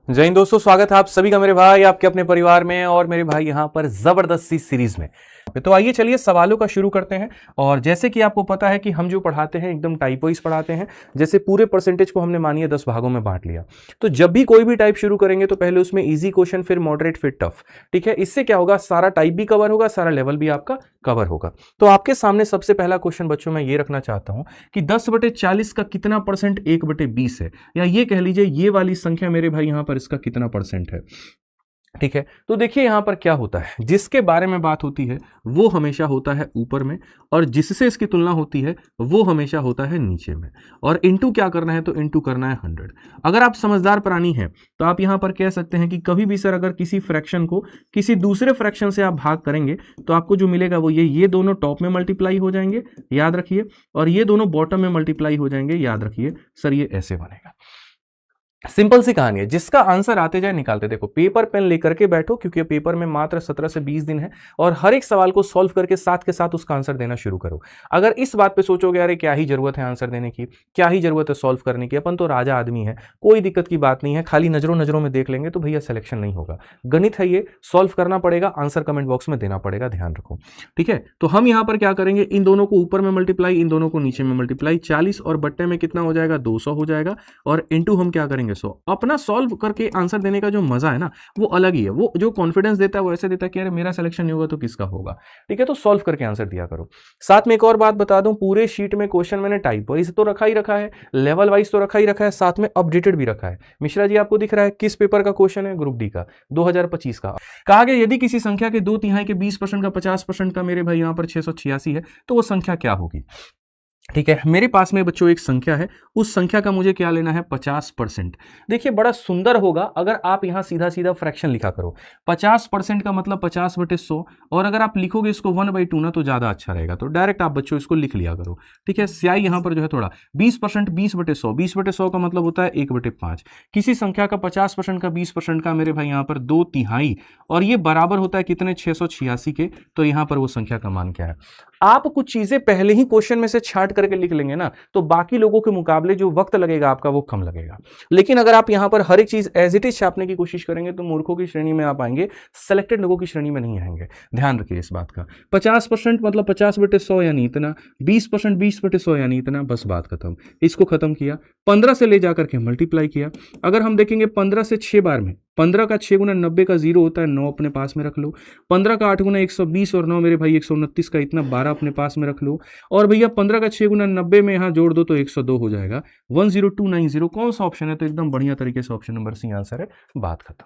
जय हिंद दोस्तों, स्वागत है आप सभी का मेरे भाई आपके अपने परिवार में और मेरे भाई यहाँ पर जबरदस्त सी सीरीज में। तो आइए चलिए सवालों का शुरू करते हैं। और जैसे कि आपको पता है कि हम जो पढ़ाते हैं एकदम टाइप वाइज पढ़ाते हैं। जैसे पूरे परसेंटेज को हमने मानिए 10 भागों में बांट लिया, तो जब भी कोई भी टाइप शुरू करेंगे तो पहले उसमें इजी क्वेश्चन, फिर मॉडरेट, फिर टफ। ठीक है, इससे क्या होगा, सारा टाइप भी कवर होगा, सारा लेवल भी आपका कवर होगा। तो आपके सामने सबसे पहला क्वेश्चन बच्चों मैं ये रखना चाहता हूं कि 10/40 का कितना परसेंट 1/20 है, या ये कह लीजिए ये वाली संख्या मेरे भाई यहां पर इसका कितना परसेंट है। ठीक है, तो देखिए यहां पर क्या होता है, जिसके बारे में बात होती है वो हमेशा होता है ऊपर में, और जिससे इसकी तुलना होती है वो हमेशा होता है नीचे में। और इनटू क्या करना है, तो इनटू करना है 100। अगर आप समझदार प्राणी हैं तो आप यहां पर कह सकते हैं कि कभी भी सर अगर किसी फ्रैक्शन को किसी दूसरे फ्रैक्शन से आप भाग करेंगे तो आपको जो मिलेगा वो ये दोनों टॉप में मल्टीप्लाई हो जाएंगे, याद रखिए, और ये दोनों बॉटम में मल्टीप्लाई हो जाएंगे, याद रखिए। सर ये ऐसे बनेगा। सिंपल सी कहानी है, जिसका आंसर आते जाए निकालते। देखो पेपर पेन लेकर के बैठो, क्योंकि पेपर में मात्र 17 से 20 दिन है, और हर एक सवाल को सॉल्व करके साथ के साथ उसका आंसर देना शुरू करो। अगर इस बात पे सोचोगे अरे क्या ही जरूरत है आंसर देने की, क्या ही जरूरत है सॉल्व करने की, अपन तो राजा आदमी है, कोई दिक्कत की बात नहीं है, खाली नजरों नजरों में देख लेंगे, तो भैया सिलेक्शन नहीं होगा। गणित है, ये सॉल्व करना पड़ेगा, आंसर कमेंट बॉक्स में देना पड़ेगा, ध्यान रखो। ठीक है, तो हम यहां पर क्या करेंगे, इन दोनों को ऊपर में मल्टीप्लाई, इन दोनों को नीचे में मल्टीप्लाई, 40 और बट्टे में कितना हो जाएगा, 200 हो जाएगा, और इंटू हम क्या करेंगे 100। अपना सॉल्व करके आंसर देने का जो मजा है ना वो अलग ही है, वो जो कॉन्फिडेंस देता है वो ऐसे देता है कि यार मेरा सिलेक्शन नहीं होगा तो किसका होगा। ठीक है, तो सॉल्व करके आंसर दिया करो। साथ में एक और बात बता दूं, पूरे शीट में क्वेश्चन मैंने टाइप वाइज तो रखा ही रखा है, लेवल वाइज तो रखा ही रखा है, साथ में अपडेटेड भी रखा है। मिश्रा जी आपको दिख रहा है किस पेपर का क्वेश्चन है, ग्रुप डी का 2025 का। कहा गया यदि किसी संख्या के 2/3 के 20% का 50% का मेरे भाई यहां पर 686 है तो वो संख्या क्या होगी। ठीक है, मेरे पास में बच्चों एक संख्या है, उस संख्या का मुझे क्या लेना है, 50%। देखिए बड़ा सुंदर होगा अगर आप यहां सीधा सीधा फ्रैक्शन लिखा करो। 50% का मतलब 50/100, और अगर आप लिखोगे इसको 1/2 ना तो ज्यादा अच्छा रहेगा, तो डायरेक्ट आप बच्चों इसको लिख लिया करो। ठीक है, स्याही यहां पर जो है थोड़ा 20% 20/100, 20/100 का मतलब होता है 1/5। किसी संख्या का 50% का 20% का मेरे भाई यहां पर 2/3, और ये बराबर होता है कितने, 686 के। तो यहां पर वो संख्या का मान क्या है। आप कुछ चीजें पहले ही क्वेश्चन में से छांट करके लिख लेंगे ना, तो बाकी लोगों के मुकाबले जो वक्त लगेगा आपका वो कम लगेगा। लेकिन अगर आप यहां पर हर एक चीज एज इट इज छापने की कोशिश करेंगे तो मूर्खों की श्रेणी में आप आएंगे, सेलेक्टेड लोगों की श्रेणी में नहीं आएंगे। ध्यान रखिए इस बात का। 50% मतलब 50/100 यानी इतना, 20% 20/100 यानी इतना, बस बात खत्म। इसको खत्म किया, 15 से ले जाकर के मल्टीप्लाई किया। अगर हम देखेंगे 15 से 6 बार में, 15 का 6 गुना 90 का 0 होता है, 9 अपने पास में रख लो। 15 का 8 गुना 120 और 9 मेरे भाई 129 का इतना, 12 अपने पास में रख लो। और भैया 15 का 6 गुना 90 में यहां जोड़ दो तो 102 हो जाएगा। 10290 कौन सा ऑप्शन है, तो एकदम बढ़िया तरीके से ऑप्शन नंबर सी आंसर है, बात खत्म।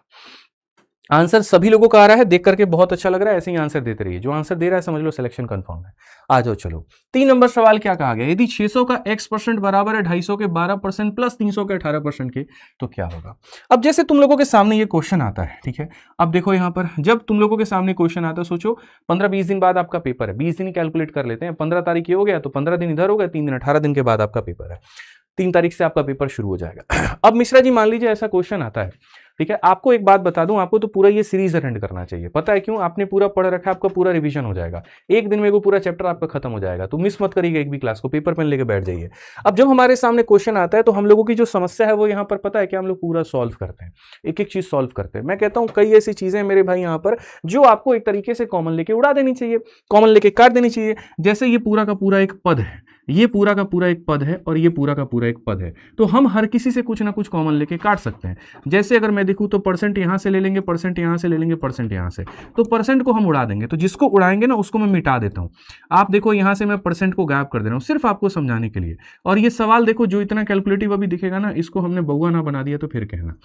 आंसर सभी लोगों का आ रहा है, देख करके बहुत अच्छा लग रहा है, ऐसे ही आंसर देते रहिए। जो आंसर दे रहा है समझ लो सिलेक्शन कंफर्म है। आ जाओ चलो, 3 नंबर सवाल क्या कहा गया, यदि 600 का x% बराबर है 250 के 12% प्लस 300 के 18% के, तो क्या होगा। अब जैसे तुम लोगों के सामने ये क्वेश्चन आता है, ठीक है, अब देखो यहां पर जब तुम लोगों के सामने क्वेश्चन आता है, सोचो 15-20 दिन बाद आपका पेपर है, 20 दिन कैलकुलेट कर लेते हैं, 15 तारीख ये हो गया तो 15 दिन इधर हो गया, 3 दिन 18 दिन के बाद आपका पेपर है, 3 तारीख से आपका पेपर शुरू हो जाएगा। अब मिश्रा जी मान लीजिए ऐसा क्वेश्चन आता है, ठीक है, आपको एक बात बता दूं, आपको तो पूरा ये सीरीज अटेंड करना चाहिए। पता है क्यों, आपने पूरा पढ़ रखा है, आपका पूरा रिवीजन हो जाएगा, एक दिन में वो पूरा चैप्टर आपका खत्म हो जाएगा। तो मिस मत करिएगा एक भी क्लास को, पेपर पेन लेके बैठ जाइए। अब जब हमारे सामने क्वेश्चन आता है तो हम लोगों की जो समस्या है वो यहाँ पर पता है कि हम लोग पूरा सॉल्व करते हैं, एक एक चीज सॉल्व करते हैं। मैं कहता हूं कई ऐसी चीजें मेरे भाई यहाँ पर जो आपको एक तरीके से कॉमन लेके उड़ा देनी चाहिए, कॉमन लेके काट देनी चाहिए। जैसे ये पूरा का पूरा एक पद है, ये पूरा का पूरा एक पद है, और ये पूरा का पूरा एक पद है, तो हम हर किसी से कुछ ना कुछ कॉमन लेके काट सकते हैं। जैसे अगर मैं देखूं तो परसेंट यहां से ले लेंगे, परसेंट यहां से ले लेंगे, परसेंट यहां से, तो परसेंट को हम उड़ा देंगे। तो जिसको उड़ाएंगे ना उसको मैं मिटा देता हूं। आप देखो यहां से मैं परसेंट को गायब कर दे रहा हूं सिर्फ आपको समझाने के लिए। और ये सवाल देखो जो इतना कैलकुलेटिव अभी दिखेगा ना, इसको हमने बउआ ना बना दिया तो फिर कहना।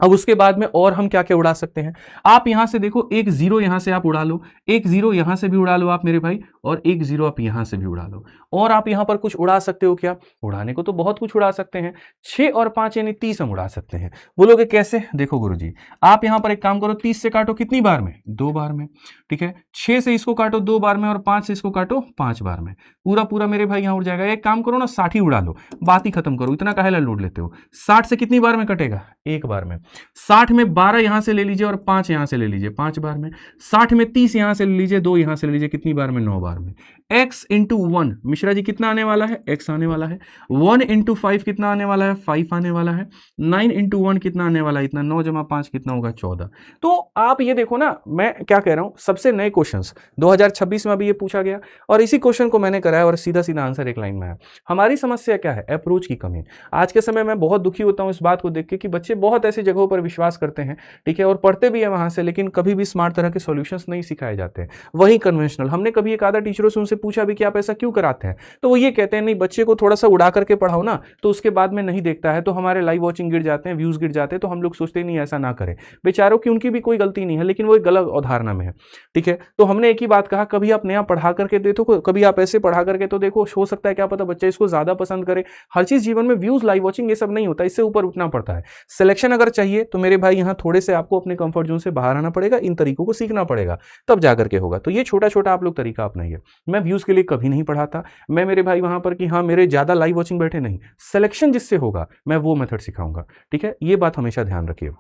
अब उसके बाद में और हम क्या क्या उड़ा सकते हैं, आप यहां से देखो एक 0 यहां से आप उड़ा लो, एक 0 यहां से भी उड़ा लो आप मेरे भाई, और एक 0 आप यहां से भी उड़ा लो। और आप यहां पर कुछ उड़ा सकते हो क्या, उड़ाने को तो बहुत कुछ उड़ा सकते हैं। 6 और 5 यानी 30 हम उड़ा सकते हैं। बोलोगे कैसे, देखो गुरुजी आप यहां पर एक काम करो, 30 से काटो कितनी बार में, 2 बार में। ठीक है, 6 से इसको काटो 2 बार में, और 5 से इसको काटो 5 बार में। पूरा पूरा मेरे भाई यहां उड़ जाएगा। एक काम करो ना, 60 ही उड़ा लो, बात ही खत्म करो, इतना काहे लोड लेते हो। 60 से कितनी बार में कटेगा, एक बार में। 60 में 12 यहां से ले लीजिए और 5 यहां से ले लीजिए, 5 बार में। 60 में 30 यहां से ले लीजिए, 2 यहां से ले लीजिए, कितनी बार में, 9 बार में। x इंटू 1 मिश्रा जी कितना आने वाला है, x आने वाला है। 1 इंटू 5 कितना आने वाला है, 5 आने वाला है। 9 इंटू 1 कितना आने वाला है, इतना। 9 जमा 5 कितना होगा, 14। तो आप ये देखो ना, मैं क्या कह रहा हूं, सबसे नए क्वेश्चंस 2026 में अभी ये पूछा गया और इसी क्वेश्चन को मैंने कराया और सीधा सीधा आंसर एक लाइन में है। हमारी समस्या क्या है, अप्रोच की कमी। आज के समय में बहुत दुखी होता हूं इस बात को देख के कि बच्चे बहुत ऐसी जगहों पर विश्वास करते हैं, ठीक है, और पढ़ते भी है वहां से, लेकिन कभी भी स्मार्ट तरह के सॉल्यूशंस नहीं सिखाए जाते हैं, वही कन्वेंशनल। हमने कभी एक आधा टीचरों से उनसे पूछा भी कि आप ऐसा क्यों कराते हैं, तो वो ये कहते हैं नहीं बच्चे को थोड़ा सा उड़ा करके पढ़ाओ ना, तो उसके बाद में नहीं देखता है, तो हमारे लाइव वॉचिंग गिर जाते हैं, व्यूज गिर जाते हैं, तो हम लोग सोचते नहीं ऐसा ना करें। बेचारों की उनकी भी कोई गलती नहीं है, लेकिन वो एक गलत अवधारणा में है, ठीक है। तो हमने एक ही बात कहा, कभी आप नया पढ़ा करके देखो, कभी आप ऐसे पढ़ा करके तो देखो, हो सकता है क्या पता बच्चा इसको ज्यादा पसंद करे। हर चीज जीवन में व्यूज, लाइव वॉचिंग, ये सब नहीं होता, इससे ऊपर उठना पड़ता है। सिलेक्शन अगर चाहिए तो मेरे भाई यहाँ थोड़े से आपको अपने कंफर्ट जोन से बाहर आना पड़ेगा, इन तरीकों को सीखना पड़ेगा, तब जाकर के होगा। तो ये छोटा छोटा आप लोग तरीका अपनाइए। मैं व्यूज के लिए कभी नहीं पढ़ाता, मैं मेरे भाई वहां पर कि हाँ मेरे ज्यादा लाइव वॉचिंग बैठे नहीं, सिलेक्शन जिससे होगा मैं वो मेथड सिखाऊंगा, ठीक है। ये बात हमेशा ध्यान रखिए।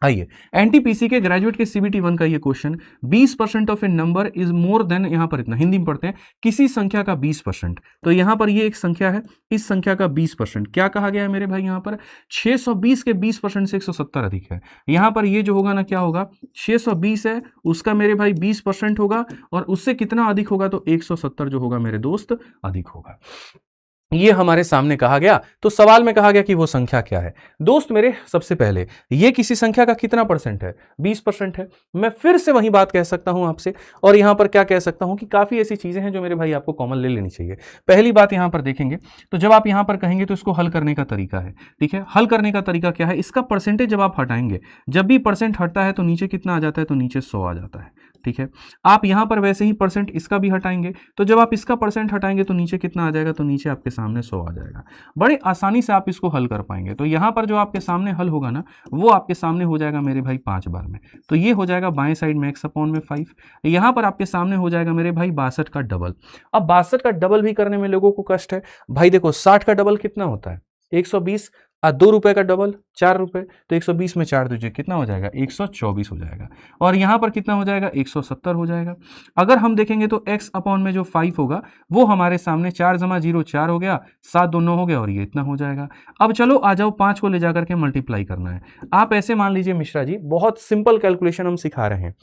आइए, एनटीपीसी के ग्रेजुएट के सीबीटी 1 का ये question, 20% of A number is more than, यहां पर इतना हिंदी में पढ़ते हैं, किसी संख्या का 20%। तो यहां पर ये एक संख्या है, इस संख्या का 20%। क्या कहा गया है मेरे भाई, यहां पर 620 के 20% से 170 अधिक है। यहां पर ये जो होगा ना, क्या होगा, 620 है, उसका मेरे भाई 20% होगा, और उससे कितना अधिक होगा, तो 170 जो होगा मेरे दोस्त अधिक होगा। ये हमारे सामने कहा गया। तो सवाल में कहा गया कि वो संख्या क्या है। दोस्त मेरे, सबसे पहले ये किसी संख्या का कितना परसेंट है, 20% है। मैं फिर से वही बात कह सकता हूं आपसे, और यहां पर क्या कह सकता हूं कि काफी ऐसी चीजें हैं जो मेरे भाई आपको कॉमन ले लेनी चाहिए। पहली बात यहां पर देखेंगे, तो जब आप यहां पर कहेंगे तो इसको हल करने का तरीका है, ठीक है। हल करने का तरीका क्या है, इसका परसेंटेज जब आप हटाएंगे, जब भी परसेंट हटता है तो नीचे कितना आ जाता है, तो नीचे 100 आ जाता है, ठीक है। आप यहां पर वैसे ही परसेंट इसका भी हटाएंगे, तो जब आप इसका परसेंट हटाएंगे तो नीचे कितना आ जाएगा, तो नीचे आपके सामने 100 आ जाएगा। बड़े आसानी से आप इसको हल कर पाएंगे। तो यहां पर जो आपके सामने हल होगा ना, वो आपके सामने हो जाएगा मेरे भाई 5 बार में। तो ये हो जाएगा बाएं साइड में x अपॉन में 5। यहां पर आपके सामने हो जाएगा मेरे भाई 62 का डबल। अब 62 का डबल भी करने में लोगों को कष्ट है भाई। देखो 60 का डबल कितना होता है, 120, 2 रुपए का डबल 4 रुपए, तो 120 में 4 दीजिए, कितना हो जाएगा, 124 हो जाएगा। और यहां पर कितना हो जाएगा, 170 हो जाएगा। अगर हम देखेंगे तो x अपॉन में जो 5 होगा वो हमारे सामने 4 जमा 0 4 हो गया, 7 2 9 हो गया, और ये इतना हो जाएगा। अब चलो आ जाओ, 5 को ले जाकर के मल्टीप्लाई करना है। आप ऐसे मान लीजिए मिश्रा जी, बहुत सिंपल कैलकुलेशन हम सिखा रहे हैं,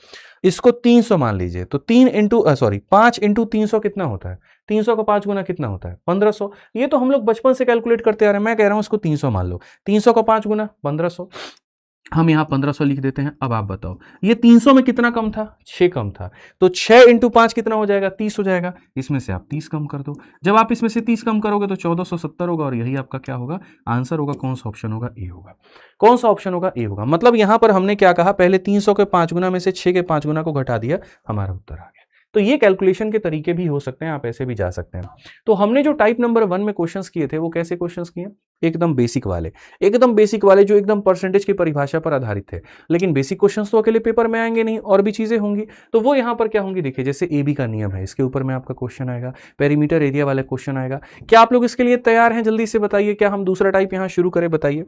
इसको 300 मान लीजिए, तो 5 इंटू 300 कितना होता है, 300 का 5 गुना कितना होता है, 1500। ये तो हम लोग बचपन से कैलकुलेट करते आ रहे हैं, मैं कह रहा हूं इसको 300 मान लो। 300 का 5 गुना 1500, हम यहां 1500 लिख देते हैं। अब आप बताओ ये 300 में कितना कम था, 6 कम था, तो 6 इंटू 5 कितना हो जाएगा, 30 हो जाएगा। इसमें से आप 30 कम कर दो, जब आप इसमें से 30 कम करोगे तो 1470 होगा, और यही आपका क्या होगा, आंसर होगा। कौन सा ऑप्शन होगा, ए होगा। कौन सा ऑप्शन होगा, ए होगा। मतलब यहां पर हमने क्या कहा, पहले 300 के 5 गुना में से 6 के 5 गुना को घटा दिया, हमारा उत्तर आ गया। तो ये कैलकुलेशन के तरीके भी हो सकते हैं, आप ऐसे भी जा सकते हैं। तो हमने जो टाइप नंबर 1 में क्वेश्चंस किए थे वो कैसे क्वेश्चंस किए, एकदम बेसिक वाले, एकदम बेसिक वाले जो एकदम परसेंटेज की परिभाषा पर आधारित थे। लेकिन बेसिक क्वेश्चंस तो अकेले पेपर में आएंगे नहीं, और भी चीजें होंगी। तो वो यहाँ पर क्या होंगी, देखिए जैसे AB का नियम है, इसके ऊपर में आपका क्वेश्चन आएगा, पेरीमीटर एरिया वाला क्वेश्चन आएगा। क्या आप लोग इसके लिए तैयार हैं, जल्दी से बताइए, क्या हम दूसरा टाइप यहाँ शुरू करें, बताइए।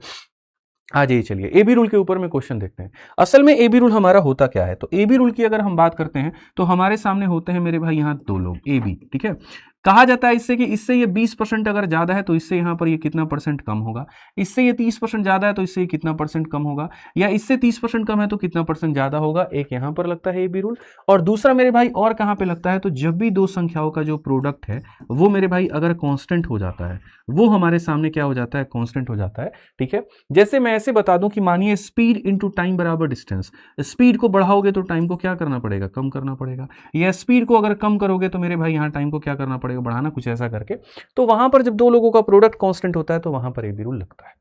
आ जाइए, चलिए AB रूल के ऊपर में क्वेश्चन देखते हैं। असल में AB रूल हमारा होता क्या है, तो AB रूल की अगर हम बात करते हैं तो हमारे सामने होते हैं मेरे भाई यहाँ 2 लोग AB, ठीक है। कहा जाता है इससे कि इससे ये 20% अगर ज्यादा है तो इससे यहाँ पर ये कितना परसेंट कम होगा, इससे ये 30% ज्यादा है तो इससे ये कितना परसेंट कम होगा, या इससे 30% कम है तो कितना परसेंट ज्यादा होगा। एक यहाँ पर लगता है AB रूल, और दूसरा मेरे भाई और कहाँ पे लगता है, तो जब भी दो संख्याओं का जो प्रोडक्ट है वो मेरे भाई अगर कांस्टेंट हो जाता है, वो हमारे सामने क्या हो जाता है, कांस्टेंट हो जाता है, ठीक है। जैसे मैं ऐसे बता दूं कि मानिए स्पीड इंटू टाइम बराबर डिस्टेंस, स्पीड को बढ़ाओगे तो टाइम को क्या करना पड़ेगा, कम करना पड़ेगा, या स्पीड को अगर कम करोगे तो मेरे भाई यहाँ टाइम को क्या करना पड़ेगा, बढ़ाना, कुछ ऐसा करके। तो वहां पर जब दो लोगों का प्रोडक्ट कांस्टेंट होता है तो वहां पर AB रूल लगता है,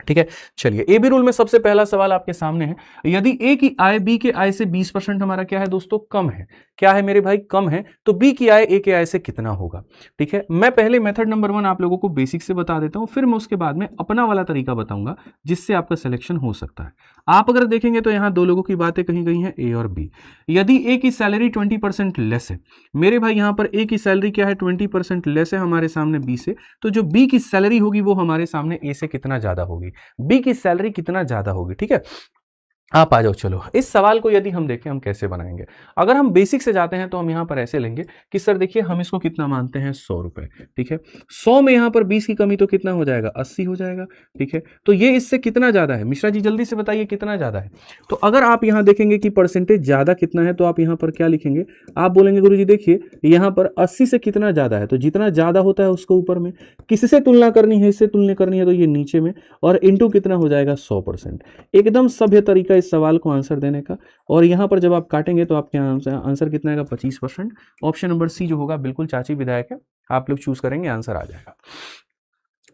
ठीक है। चलिए AB रूल में सबसे पहला सवाल आपके सामने है, यदि A की आय B के आय से 20% हमारा क्या है दोस्तों, कम है। क्या है मेरे भाई, कम है, तो B की आय A के आय से कितना होगा, ठीक है। मैं पहले मेथड नंबर 1 आप लोगों को बेसिक से बता देता हूं, फिर मैं उसके बाद में अपना वाला तरीका बताऊंगा जिससे आपका सिलेक्शन हो सकता है। आप अगर देखेंगे तो यहां दो लोगों की बातें कही गई हैं, A और B। यदि A की सैलरी 20% लेस है, मेरे भाई यहां पर A की सैलरी क्या है, 20% लेस है हमारे सामने B से, तो जो B की सैलरी होगी वो हमारे सामने A से कितना ज्यादा होगी, B की सैलरी कितना ज्यादा होगी, ठीक है। आप आ जाओ। चलो इस सवाल को यदि हम देखें हम कैसे बनाएंगे, अगर हम बेसिक से जाते हैं तो हम यहाँ पर ऐसे लेंगे कि सर देखिए हम इसको कितना मानते हैं 100 रुपए, ठीक है। 100 में यहाँ पर 20 की कमी तो कितना हो जाएगा 80 हो जाएगा, ठीक है। तो ये इससे कितना ज्यादा है मिश्रा जी, जल्दी से बताइए कितना ज्यादा है। तो अगर आप यहाँ देखेंगे कि परसेंटेज ज्यादा कितना है तो आप यहाँ पर क्या लिखेंगे, आप बोलेंगे गुरुजी देखिए यहाँ पर 80 से कितना ज्यादा है, तो जितना ज्यादा होता है उसको ऊपर में, किससे तुलना करनी है, इससे तुलना करनी है तो ये नीचे में, और इंटू कितना हो जाएगा 100%। एकदम सभ्य तरीका इस सवाल को आंसर देने का। और यहां पर जब आप काटेंगे तो आपके आंसर कितना आएगा 25%। ऑप्शन नंबर सी जो होगा बिल्कुल चाची विधायक है, आप लोग चूज करेंगे आंसर आ जाएगा।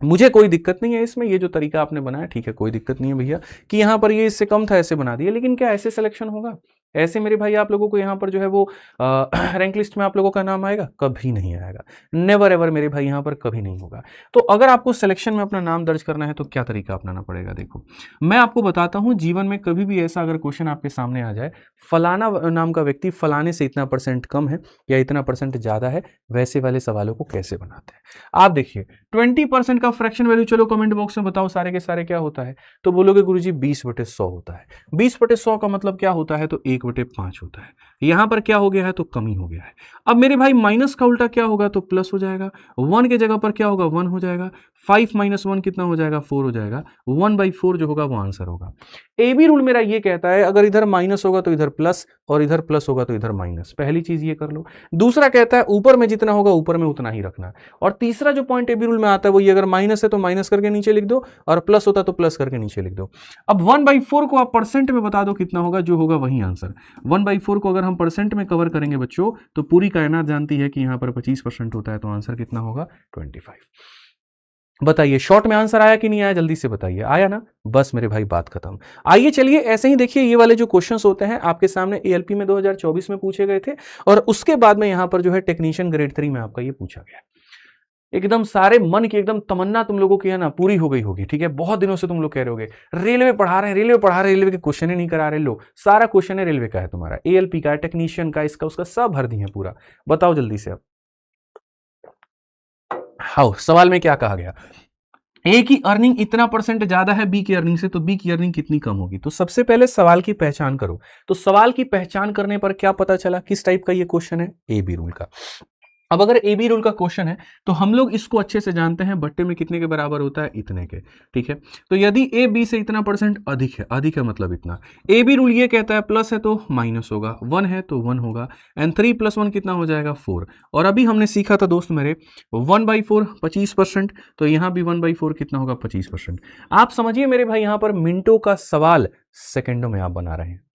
मुझे कोई दिक्कत नहीं है इसमें, ये जो तरीका आपने बनाया ठीक है, कोई दिक्कत नहीं है भैया कि यहाँ पर ये इससे कम था ऐसे बना दिया, लेकिन क्या ऐसे सिलेक्शन होगा? ऐसे मेरे भाई आप लोगों को यहाँ पर जो है वो रैंक लिस्ट में आप लोगों का नाम आएगा? कभी नहीं आएगा, नेवर एवर मेरे भाई, यहाँ पर कभी नहीं होगा। तो अगर आपको सिलेक्शन में अपना नाम दर्ज करना है तो क्या तरीका अपनाना पड़ेगा, देखो मैं आपको बताता हूँ। जीवन में कभी भी ऐसा अगर क्वेश्चन आपके सामने आ जाए, फलाना नाम का व्यक्ति फलाने से इतना परसेंट कम है या इतना परसेंट ज्यादा है, वैसे वाले सवालों को कैसे बनाते हैं आप देखिए। 20% का फ्रैक्शन वैल्यू, चलो कमेंट बॉक्स में बताओ सारे के सारे क्या होता है, तो बोलोगे गुरुजी 20/100 होता है। 20/100 का मतलब क्या होता है, तो 1/5 होता है। यहां पर क्या हो गया है, तो कमी हो गया है। अब मेरे भाई माइनस का उल्टा क्या होगा, तो प्लस हो जाएगा। 1 के जगह पर क्या होगा, 1 हो जाएगा। 5 - 1 कितना हो जाएगा, 4 हो जाएगा। 1/4 जो होगा वो आंसर होगा। ए बी रूल मेरा ये कहता है अगर इधर माइनस होगा तो इधर प्लस, और इधर प्लस होगा तो इधर माइनस, पहली चीज ये कर लो। दूसरा कहता है ऊपर में जितना होगा ऊपर में उतना ही रखना। और तीसरा जो पॉइंट ए बी रूल में आता है वो ये, अगर माइनस है तो माइनस करके नीचे लिख दो, और प्लस होता तो प्लस करके नीचे लिख दो। अब 1/4 को आप परसेंट में बता दो कितना होगा, जो होगा वही आंसर। 1/4 को अगर हम परसेंट में कवर करेंगे बच्चों, तो पूरी कायनात जानती है कि यहां पर 25% होता है, तो आंसर कितना होगा 25। बताइए शॉर्ट में आंसर आया कि नहीं आया, जल्दी से बताइए, आया ना? बस मेरे भाई बात खत्म। आइए चलिए ऐसे ही देखिए, ये वाले जो क्वेश्चंस होते हैं आपके सामने एएलपी में 2024 में पूछे गए थे, और उसके बाद में यहां पर जो है टेक्नीशियन ग्रेड 3 में आपका ये पूछा गया। एकदम सारे मन की एकदम तमन्ना तुम लोगों की है ना पूरी हो गई होगी, ठीक है। बहुत दिनों से तुम लोग कह रहे होगे रेलवे पढ़ा रहे हैं, रेलवे पढ़ा रहे हैं, रेलवे के क्वेश्चन ही नहीं करा रहे। लो सारा क्वेश्चन है रेलवे का है तुम्हारा, एएलपी का, टेक्नीशियन का, इसका उसका सब भर दिए पूरा। बताओ जल्दी से अब। हाँ, सवाल में क्या कहा गया, ए की अर्निंग इतना परसेंट ज्यादा है बी की अर्निंग से, तो बी की अर्निंग कितनी कम होगी। तो सबसे पहले सवाल की पहचान करो। तो सवाल की पहचान करने पर क्या पता चला किस टाइप का ये क्वेश्चन है, ए बी रूल का। अब अगर ए बी रूल का क्वेश्चन है तो हम लोग इसको अच्छे से जानते हैं, बट्टे में कितने के बराबर होता है, इतने के, ठीक है। तो यदि ए बी से इतना परसेंट अधिक है मतलब इतना। ए बी रूल ये कहता है प्लस है तो माइनस होगा, 1 है तो 1 होगा, एंड 3 + 1 कितना हो जाएगा 4। और अभी हमने सीखा था दोस्त मेरे 1/4 25%, तो यहां भी 1/4 कितना होगा 25%। आप समझिए मेरे भाई, यहां पर मिनटों का सवाल सेकंडों में आप बना रहे हैं।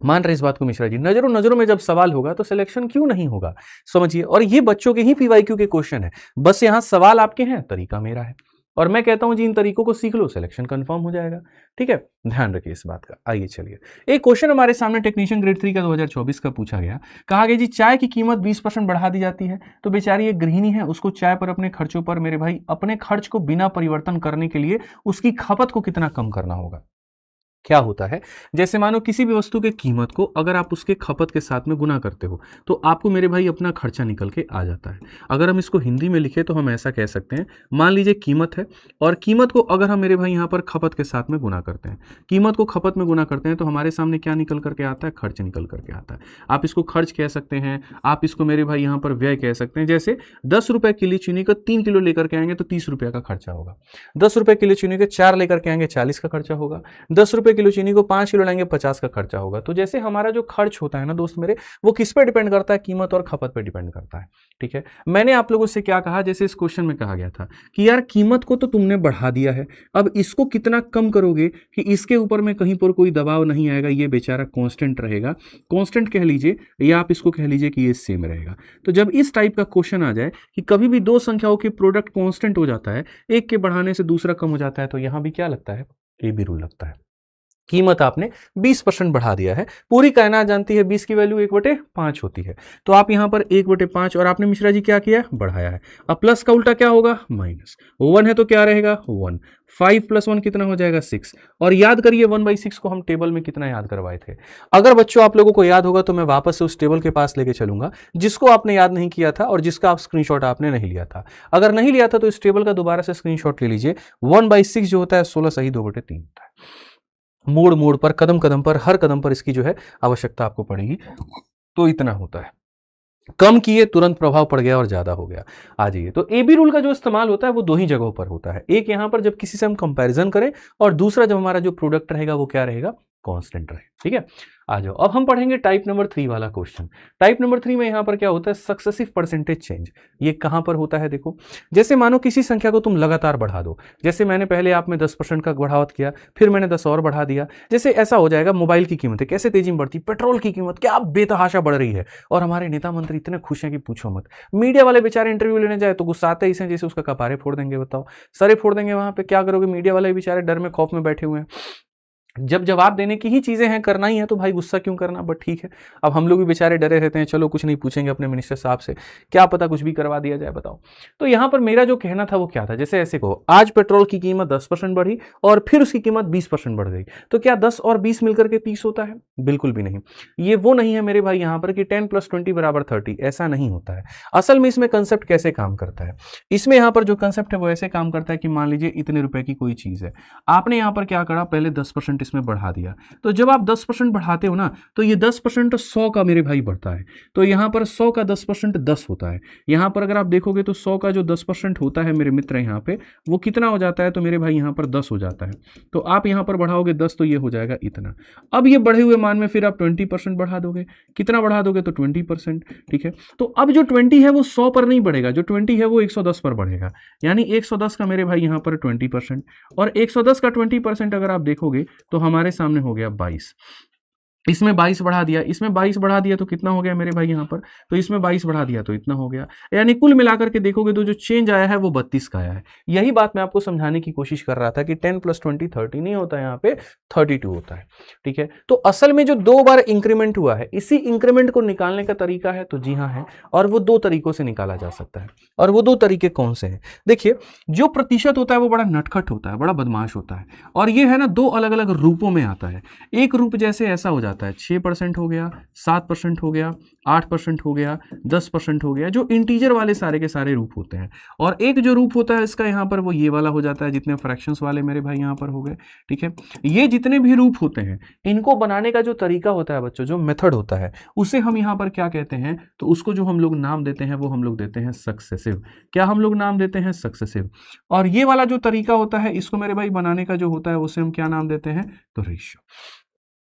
मान रहे इस बात को मिश्रा जी, नजरों नजरों में जब सवाल होगा तो सिलेक्शन क्यों नहीं होगा, समझिए। और ये बच्चों के ही पीवाईक्यू के क्वेश्चन है, बस यहां सवाल आपके हैं, तरीका मेरा है। और मैं कहता हूं जी इन तरीकों को सीख लो, सिलेक्शन कंफर्म हो जाएगा, ठीक है। ध्यान रखिए इस बात का। आइए चलिए, एक क्वेश्चन हमारे सामने टेक्नीशियन ग्रेड 3 का 2024 का पूछा गया। कहा गया जी चाय की कीमत 20% बढ़ा दी जाती है, तो बेचारी एक गृहिणी है, उसको चाय पर अपने खर्चों पर मेरे भाई अपने खर्च को बिना परिवर्तन करने के लिए उसकी खपत को कितना कम करना होगा। क्या होता है, जैसे मानो किसी भी वस्तु के कीमत को अगर आप उसके खपत के साथ में गुना करते हो तो आपको मेरे भाई अपना खर्चा निकल के आ जाता है। अगर हम इसको हिंदी में लिखे तो हम ऐसा कह सकते हैं, मान लीजिए कीमत है, और कीमत को अगर हम मेरे भाई यहाँ पर खपत के साथ में गुना करते हैं, कीमत को खपत में गुना करते हैं, तो हमारे सामने क्या निकल करके आता है, खर्च निकल करके आता है। आप इसको खर्च कह सकते हैं, आप इसको मेरे भाई यहाँ पर व्यय कह सकते हैं। जैसे 10 रुपए किलो चीनी को 3 किलो लेकर के आएंगे तो 30 रुपये का खर्चा होगा, 10 रुपए किलो चीनी को 4 लेकर के आएंगे 40 का खर्चा होगा, 10 रुपए किलो चीनी को 5 किलो लाएंगे 50 का खर्चा होगा। तो जैसे हमारा जो खर्च होता है ना दोस्त मेरे, वो किस पे डिपेंड करता है, कीमत और खपत पे डिपेंड करता है, ठीक है। मैंने आप लोगों से क्या कहा, जैसे इस क्वेश्चन में कहा गया था कि यार कीमत को तो तुमने बढ़ा दिया है, अब इसको कितना कम करोगे कि इसके ऊपर में कहीं पर कोई दबाव नहीं आएगा, ये बेचारा कांस्टेंट रहेगा। कांस्टेंट कह लीजिए या आप इसको कह लीजिए कि ये सेम रहेगा। तो जब इस टाइप का क्वेश्चन आ जाए कि कभी भी दो संख्याओं के प्रोडक्ट कांस्टेंट हो जाता है, एक के बढ़ाने से दूसरा कम हो जाता है, तो यहां भी क्या लगता है, ए बी रूल लगता है। कीमत आपने 20% बढ़ा दिया है, पूरी कायनात जानती है 20 की वैल्यू 1/5 होती है, तो आप यहां पर 1/5, और आपने मिश्रा जी क्या किया, बढ़ाया है। अब प्लस का उल्टा क्या होगा, माइनस। 1 है तो क्या रहेगा 1, 5 + 1 कितना हो जाएगा 6। और याद करिए 1/6 को हम टेबल में कितना याद करवाए थे। अगर बच्चों आप लोगों को याद होगा तो मैं वापस से उस टेबल के पास लेके चलूंगा जिसको आपने याद नहीं किया था और जिसका आप स्क्रीनशॉट आपने नहीं लिया था। अगर नहीं लिया था तो इस टेबल का दोबारा से स्क्रीनशॉट ले लीजिए। 1/6 जो होता है 16 सही 2/3 होता है। मोड़ मोड़ पर, कदम कदम पर, हर कदम पर इसकी जो है आवश्यकता आपको पड़ेगी। तो इतना होता है, कम किए तुरंत प्रभाव पड़ गया और ज्यादा हो गया। आ जाइए, तो ए बी रूल का जो इस्तेमाल होता है वो दो ही जगहों पर होता है। एक यहां पर जब किसी से हम कंपैरिजन करें, और दूसरा जब हमारा जो प्रोडक्ट रहेगा वो क्या रहेगा, कांस्टेंट रहे। ठीक है, आ जाओ, अब हम पढ़ेंगे टाइप नंबर 3 वाला क्वेश्चन। टाइप नंबर 3 में यहां पर क्या होता है, सक्सेसिव परसेंटेज चेंज। ये कहां पर होता है, देखो, जैसे मानो किसी संख्या को तुम लगातार बढ़ा दो, जैसे मैंने पहले आप में 10% का बढ़ावत किया, फिर मैंने 10 और बढ़ा दिया। जैसे ऐसा हो जाएगा, मोबाइल की कीमतें कैसे तेजी में बढ़ती, पेट्रोल की कीमत क्या बेतहाशा बढ़ रही है, और हमारे नेता मंत्री इतने खुश हैं कि पूछो मत। मीडिया वाले बेचारे इंटरव्यू लेने जाए तो गुस्साते ही हैं, जैसे उसका कपारे फोड़ देंगे। बताओ, सरे फोड़ देंगे। वहां पे क्या करोगे, मीडिया वाले बेचारे डर में खौफ में बैठे हुए हैं। जब जवाब देने की ही चीजें हैं, करना ही है, तो भाई गुस्सा क्यों करना। बट ठीक है, अब हम लोग भी बेचारे डरे रहते हैं, चलो कुछ नहीं पूछेंगे अपने मिनिस्टर साहब से, क्या पता कुछ भी करवा दिया जाए। बताओ, तो यहां पर मेरा जो कहना था वो क्या था, जैसे ऐसे को आज पेट्रोल की कीमत 10% बढ़ी और फिर उसकी कीमत 20% बढ़ गई, तो क्या 10 और 20 मिलकर के 30 होता है? बिल्कुल भी नहीं। ये वो नहीं है मेरे भाई यहां पर कि 10 + 20 = 30, ऐसा नहीं होता है। असल में इसमें कंसेप्ट कैसे काम करता है, इसमें यहां पर जो कंसेप्ट है वो ऐसे काम करता है कि मान लीजिए इतने रुपए की कोई चीज है, आपने यहां पर क्या करा, पहले 10% इसमें बढ़ा दिया। तो जब आप 10% बढ़ाते हो ना, तो ये 10% 100 का मेरे भाई बढ़ता है। तो यहां पर 100 का 10% 10 होता है। यहां पर अगर आप देखोगे तो 100 का जो 10% होता है मेरे मित्र, यहां पे वो कितना हो जाता है, तो मेरे भाई यहां पर 10 हो जाता है। तो आप यहां पर बढ़ाओगे 10, तो ये हो जाएगा इतना। अब ये बढ़े हुए मान में फिर आप 20% बढ़ा दोगे। कितना बढ़ा दोगे, तो 20%। ठीक है, तो अब जो 20 है वो 100 पर नहीं बढ़ेगा, जो 20 है वो 110 पर बढ़ेगा। यानी 110 का मेरे भाई यहां पर 20%, और 110 का 20% अगर आप देखोगे तो हमारे सामने हो गया 22। इसमें 22 बढ़ा दिया, इसमें 22 बढ़ा दिया, तो कितना हो गया मेरे भाई यहां पर, तो इसमें 22 बढ़ा दिया तो इतना हो गया। यानी कुल मिलाकर के देखोगे तो जो चेंज आया है वो 32 का आया है। यही बात मैं आपको समझाने की कोशिश कर रहा था कि 10 + 20 30 नहीं होता, यहाँ पे 32 होता है। ठीक है, तो असल में जो 2 बार इंक्रीमेंट हुआ है, इसी इंक्रीमेंट को निकालने का तरीका है, तो जी हाँ है, और वो 2 तरीकों से निकाला जा सकता है। और वो 2 तरीके कौन से हैं, देखिए, जो प्रतिशत होता है वो बड़ा नटखट होता है, बड़ा बदमाश होता है, और ये है ना 2 अलग अलग रूपों में आता है। एक रूप जैसे ऐसा हो जाता है, 6% हो गया, 7% हो गया, 8% हो गया, 10% हो गया, जो इंटीजर वाले सारे के सारे रूप होते हैं। और एक जो रूप होता है इसका यहाँ पर, वो ये वाला हो जाता है, जितने फ्रैक्शंस वाले मेरे भाई यहाँ पर हो गए। ठीक है, ये जितने भी रूप होते हैं, इनको बनाने का जो तरीका होता है बच्चों, जो मेथड होता है, उसे हम यहाँ पर क्या कहते हैं, तो उसको जो हम लोग नाम देते हैं वो हम लोग देते हैं सक्सेसिव। क्या हम लोग नाम देते हैं, सक्सेसिव। और ये वाला जो तरीका होता है, इसको मेरे भाई बनाने का जो होता है उसे हम क्या नाम देते हैं, तो रेशियो।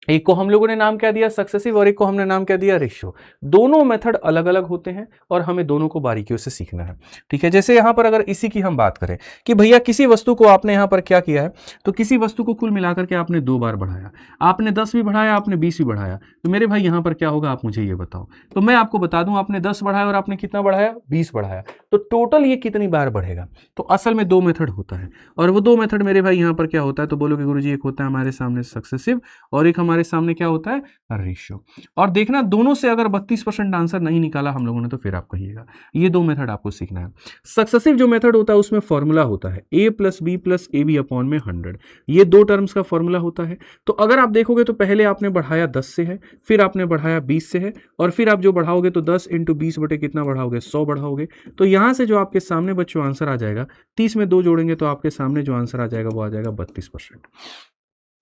एक को हम लोगों ने नाम क्या दिया, सक्सेसिव, और एक को हमने नाम क्या दिया, रेशियो। दोनों मेथड अलग अलग होते हैं और हमें दोनों को बारीकियों से सीखना है। ठीक है, जैसे यहां पर अगर इसी की हम बात करें कि भैया किसी वस्तु को आपने यहां पर क्या किया है, तो किसी वस्तु को कुल मिलाकर के आपने 2 बार बढ़ाया, आपने 10 भी बढ़ाया, आपने 20 भी बढ़ाया, तो मेरे भाई यहां पर क्या होगा, आप मुझे ये बताओ। तो मैं आपको बता दूं, आपने 10 बढ़ाया और आपने कितना बढ़ाया, 20 बढ़ाया, तो टोटल ये कितनी बार बढ़ेगा। तो असल में 2 मेथड होता है, और वो 2 मेथड मेरे भाई यहां पर क्या होता है, तो बोलोगे गुरुजी एक होता है हमारे सामने सक्सेसिव, और एक हमारे सामने क्या होता है, रेशियो। और देखना, दोनों से अगर 32% आंसर नहीं निकाला हम लोगों ने, तो फिर आप कहिएगा। ये 2 मेथड आपको सीखना है। सक्सेसिव जो मेथड होता है उसमें फॉर्मूला होता है a + b + ab/100। ये 2 टर्म्स का फॉर्मूला होता है। तो अगर आप देखोगे तो पहले आपने बढ़ाया 10 से है, फिर आपने बढ़ाया 20 से है, और फिर आप जो बढ़ाओगे तो 10 × 20 बटे कितना बढ़ाओगे, 100 बढ़ाओगे। तो यहां से जो आपके सामने बच्चों आंसर आ जाएगा, 30 में 2 जोड़ेंगे तो आपके सामने जो आंसर आ जाएगा वो आ जाएगा 32%।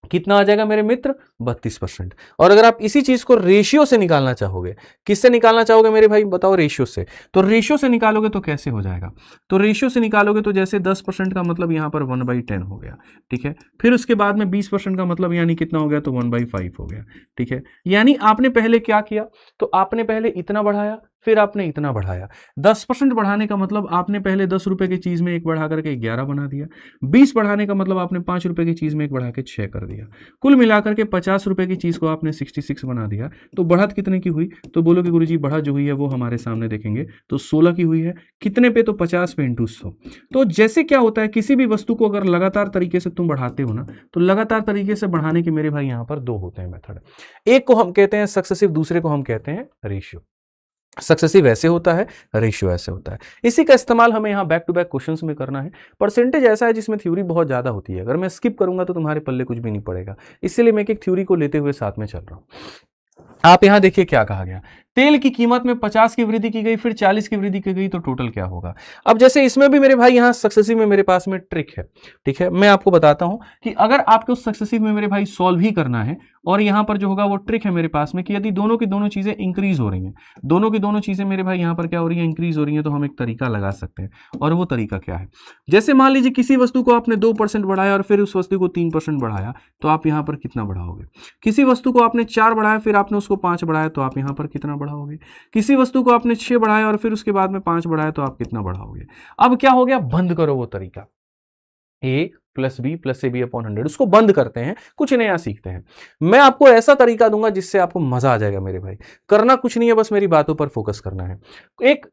कितना आ जाएगा मेरे मित्र, 32%। और अगर आप इसी चीज को रेशियो से निकालना चाहोगे, किससे निकालना चाहोगे मेरे भाई, बताओ, रेशियो से। तो रेशियो से निकालोगे तो कैसे हो जाएगा, तो रेशियो से निकालोगे तो जैसे 10% का मतलब यहां पर 1/10 हो गया। ठीक है, फिर उसके बाद में 20% का मतलब यानी कितना हो गया, तो 1/5 हो गया। ठीक है, यानी आपने पहले क्या किया, तो आपने पहले इतना बढ़ाया, फिर आपने इतना बढ़ाया। 10% बढ़ाने का मतलब आपने पहले 10 रुपए की चीज में 1 बढ़ा करके 11 बना दिया। 20 बढ़ाने का मतलब आपने 5 रुपए की चीज में 1 बढ़ा के 6 कर दिया। कुल मिलाकर के 50 रुपए की चीज को आपने 66 बना दिया। तो बढ़त कितने की हुई, तो बोलोगे गुरुजी बढ़त जो हुई है वो हमारे सामने देखेंगे तो 16 की हुई है। कितने पे, तो 50 पे × 100। तो जैसे क्या होता है, किसी भी वस्तु को अगर लगातार तरीके से तुम बढ़ाते हो ना, तो लगातार तरीके से बढ़ाने के मेरे भाई यहां पर 2 होते हैं मेथड। एक को हम कहते हैं सक्सेसिव, दूसरे को हम कहते हैं रेशियो। सक्सेसिव ऐसे होता है, रेशियो ऐसे होता है। इसी का इस्तेमाल हमें यहाँ बैक टू बैक क्वेश्चंस में करना है। परसेंटेज ऐसा है जिसमें थ्योरी बहुत ज्यादा होती है, अगर मैं स्किप करूंगा तो तुम्हारे पल्ले कुछ भी नहीं पड़ेगा, इसलिए मैं एक थ्योरी को लेते हुए साथ में चल रहा हूं। आप यहां देखिए क्या कहा गया, तेल की कीमत में 50 की वृद्धि की गई, फिर 40 की वृद्धि की गई, तो टोटल क्या होगा। अब जैसे इसमें भी मेरे भाई यहां सक्सेसिव में मेरे पास में ट्रिक है, ठीक है, मैं आपको बताता हूं कि अगर आपको सक्सेसिव में मेरे भाई सॉल्व ही करना है, और यहां पर जो होगा वो ट्रिक है मेरे पास में कि यदि दोनों की दोनों चीजें इंक्रीज हो रही हैं, दोनों की दोनों चीजें मेरे भाई यहां पर क्या हो रही है, इंक्रीज हो रही है, तो हम एक तरीका लगा सकते हैं। और वो तरीका क्या है, जैसे मान लीजिए किसी वस्तु को आपने 2% बढ़ाया और फिर उस वस्तु को 3% बढ़ाया, तो आप यहां पर कितना बढ़ाओगे। किसी वस्तु को आपने 4 बढ़ाया, फिर आपने उसको 5 बढ़ाया, तो आप यहां पर कितना बढ़ाओगे। किसी वस्तु को आपने 6 बढ़ाया और फिर उसके बाद में 5 बढ़ाया, तो आप कितना बढ़ाओगे। अब क्या हो गया, बंद करो वो तरीका, A plus B plus A B upon 100, उसको बंद करते हैं, कुछ नया सीखते हैं। मैं आपको ऐसा तरीका दूंगा जिससे आपको मजा आ जाएगा मेरे भाई। करना कुछ नहीं है, बस मेरी बातों पर फोकस करना है।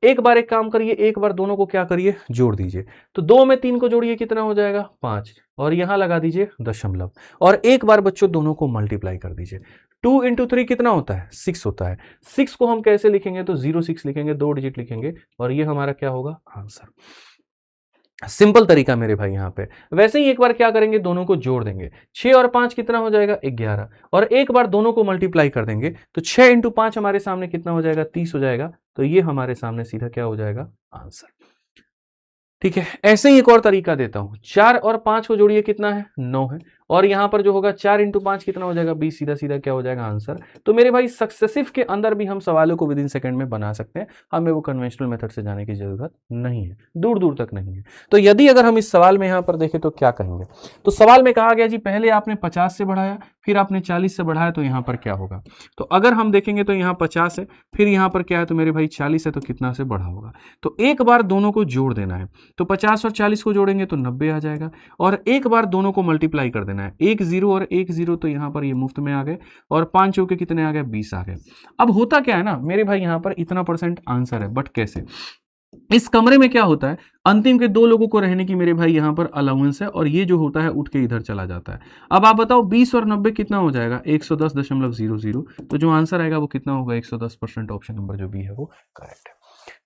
एक बार एक काम करिए, एक बार दोनों को क्या करिए, जोड़ दीजिए। तो 2 में 3 को जोड़िए, कितना हो जाएगा 5, और यहां लगा दीजिए दशमलव, और एक बार बच्चों दोनों को मल्टीप्लाई कर दीजिए। 2 इंटू 3 कितना होता है, 6 होता है। 6 को हम कैसे लिखेंगे, तो 06 लिखेंगे, 2 डिजिट लिखेंगे, और ये हमारा क्या होगा, आंसर। सिंपल तरीका मेरे भाई यहां पे। वैसे ही एक बार क्या करेंगे, दोनों को जोड़ देंगे। 6 और 5 कितना हो जाएगा, 11, और एक बार दोनों को मल्टीप्लाई कर देंगे, तो 6 इंटू 5 हमारे सामने कितना हो जाएगा, 30 हो जाएगा। तो ये हमारे सामने सीधा क्या हो जाएगा, आंसर। ठीक है, ऐसे ही एक और तरीका देता हूं। 4 और 5 को जोड़िए, कितना है, 9 है, और यहां पर जो होगा 4 इंटू 5 कितना हो जाएगा, 20, सीधा सीधा क्या हो जाएगा, आंसर। तो मेरे भाई सक्सेसिव के अंदर भी हम सवालों को विद इन सेकंड में बना सकते हैं, हमें वो कन्वेंशनल मेथड से जाने की जरूरत नहीं है, दूर दूर तक नहीं है। तो यदि अगर हम इस सवाल में यहां पर देखें तो क्या कहेंगे, तो सवाल में कहा गया जी पहले आपने 50 से बढ़ाया, फिर आपने 40 से बढ़ाया, तो यहां पर क्या होगा। तो अगर हम देखेंगे तो यहां 50 है, फिर यहां पर क्या है, तो मेरे भाई 40 है, तो कितना से बढ़ा होगा। तो एक बार दोनों को जोड़ देना है, तो 50 और 40 को जोड़ेंगे तो 90 आ जाएगा, और एक बार दोनों को मल्टीप्लाई कर देना है, 1 0 और 1 0, तो यहां पर ये मुफ्त में आ गए, और 5 चौके कितने आ गए, 20 आ गए। अब होता क्या है ना मेरे भाई, यहां पर इतना % आंसर है, बट कैसे। इस कमरे में क्या होता है, अंतिम के 2 लोगों को रहने की मेरे भाई यहां पर अलाउंस है, और ये जो होता है उठ के इधर चला जाता है। अब आप बताओ 20 और 90 कितना हो जाएगा, 110.00, तो जो आंसर आएगा वो कितना होगा, 110%। ऑप्शन नंबर जो बी है वो करेक्ट है।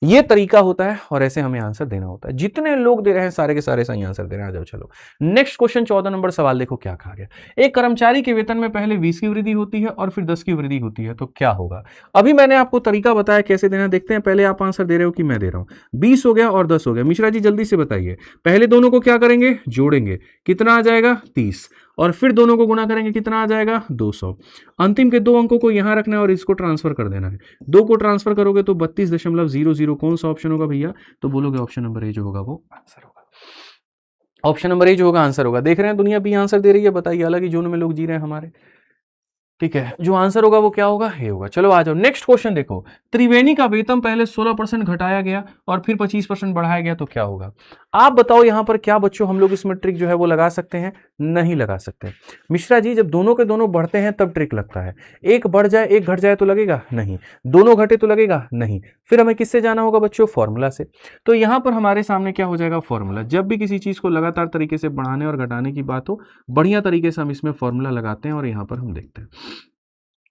ये तरीका होता है, और ऐसे हमें आंसर देना होता है। जितने लोग दे रहे हैं सारे के सारे सही आंसर दे रहे हैं। आ जाओ चलो नेक्स्ट क्वेश्चन, 14 नंबर सवाल देखो क्या कहा गया। एक कर्मचारी के वेतन में पहले 20 की वृद्धि होती है और फिर 10 की वृद्धि होती है, तो क्या होगा। अभी मैंने आपको तरीका बताया कैसे देना, देखते हैं पहले आप आंसर दे रहे हो कि मैं दे रहा हूं। 20 हो गया और 10 हो गया, मिश्रा जी जल्दी से बताइए। पहले दोनों को क्या करेंगे, जोड़ेंगे, कितना आ जाएगा 30, और फिर दोनों को गुणा करेंगे, कितना आ जाएगा 200। अंतिम के 2 अंकों को यहां रखना है और इसको ट्रांसफर कर देना है। 2 को ट्रांसफर करोगे तो 32.00, कौन सा ऑप्शन होगा भैया, तो बोलोगे ऑप्शन नंबर ए जो होगा वो आंसर होगा। ऑप्शन नंबर ए जो होगा आंसर होगा। देख रहे हैं दुनिया भी आंसर दे रही है, बताइए अलग ही जोन में लोग जी रहे हैं हमारे। ठीक है, जो आंसर होगा वो क्या होगा, ये होगा। चलो आ जाओ नेक्स्ट क्वेश्चन देखो। त्रिवेणी का वेतन पहले 16% घटाया गया और फिर 25% बढ़ाया गया, तो क्या होगा। आप बताओ यहां पर क्या बच्चों हम लोग इसमें ट्रिक जो है वो लगा सकते हैं, नहीं लगा सकते। मिश्रा जी जब दोनों के दोनों बढ़ते हैं तब ट्रिक लगता है। एक बढ़ जाए एक घट जाए तो लगेगा नहीं, दोनों घटे तो लगेगा नहीं। फिर हमें किससे जाना होगा बच्चों, फॉर्मूला से। तो यहां पर हमारे सामने क्या हो जाएगा, फॉर्मूला। जब भी किसी चीज को लगातार तरीके से बढ़ाने और घटाने की बात हो, बढ़िया तरीके से हम इसमें फॉर्मूला लगाते हैं, और यहां पर हम देखते हैं।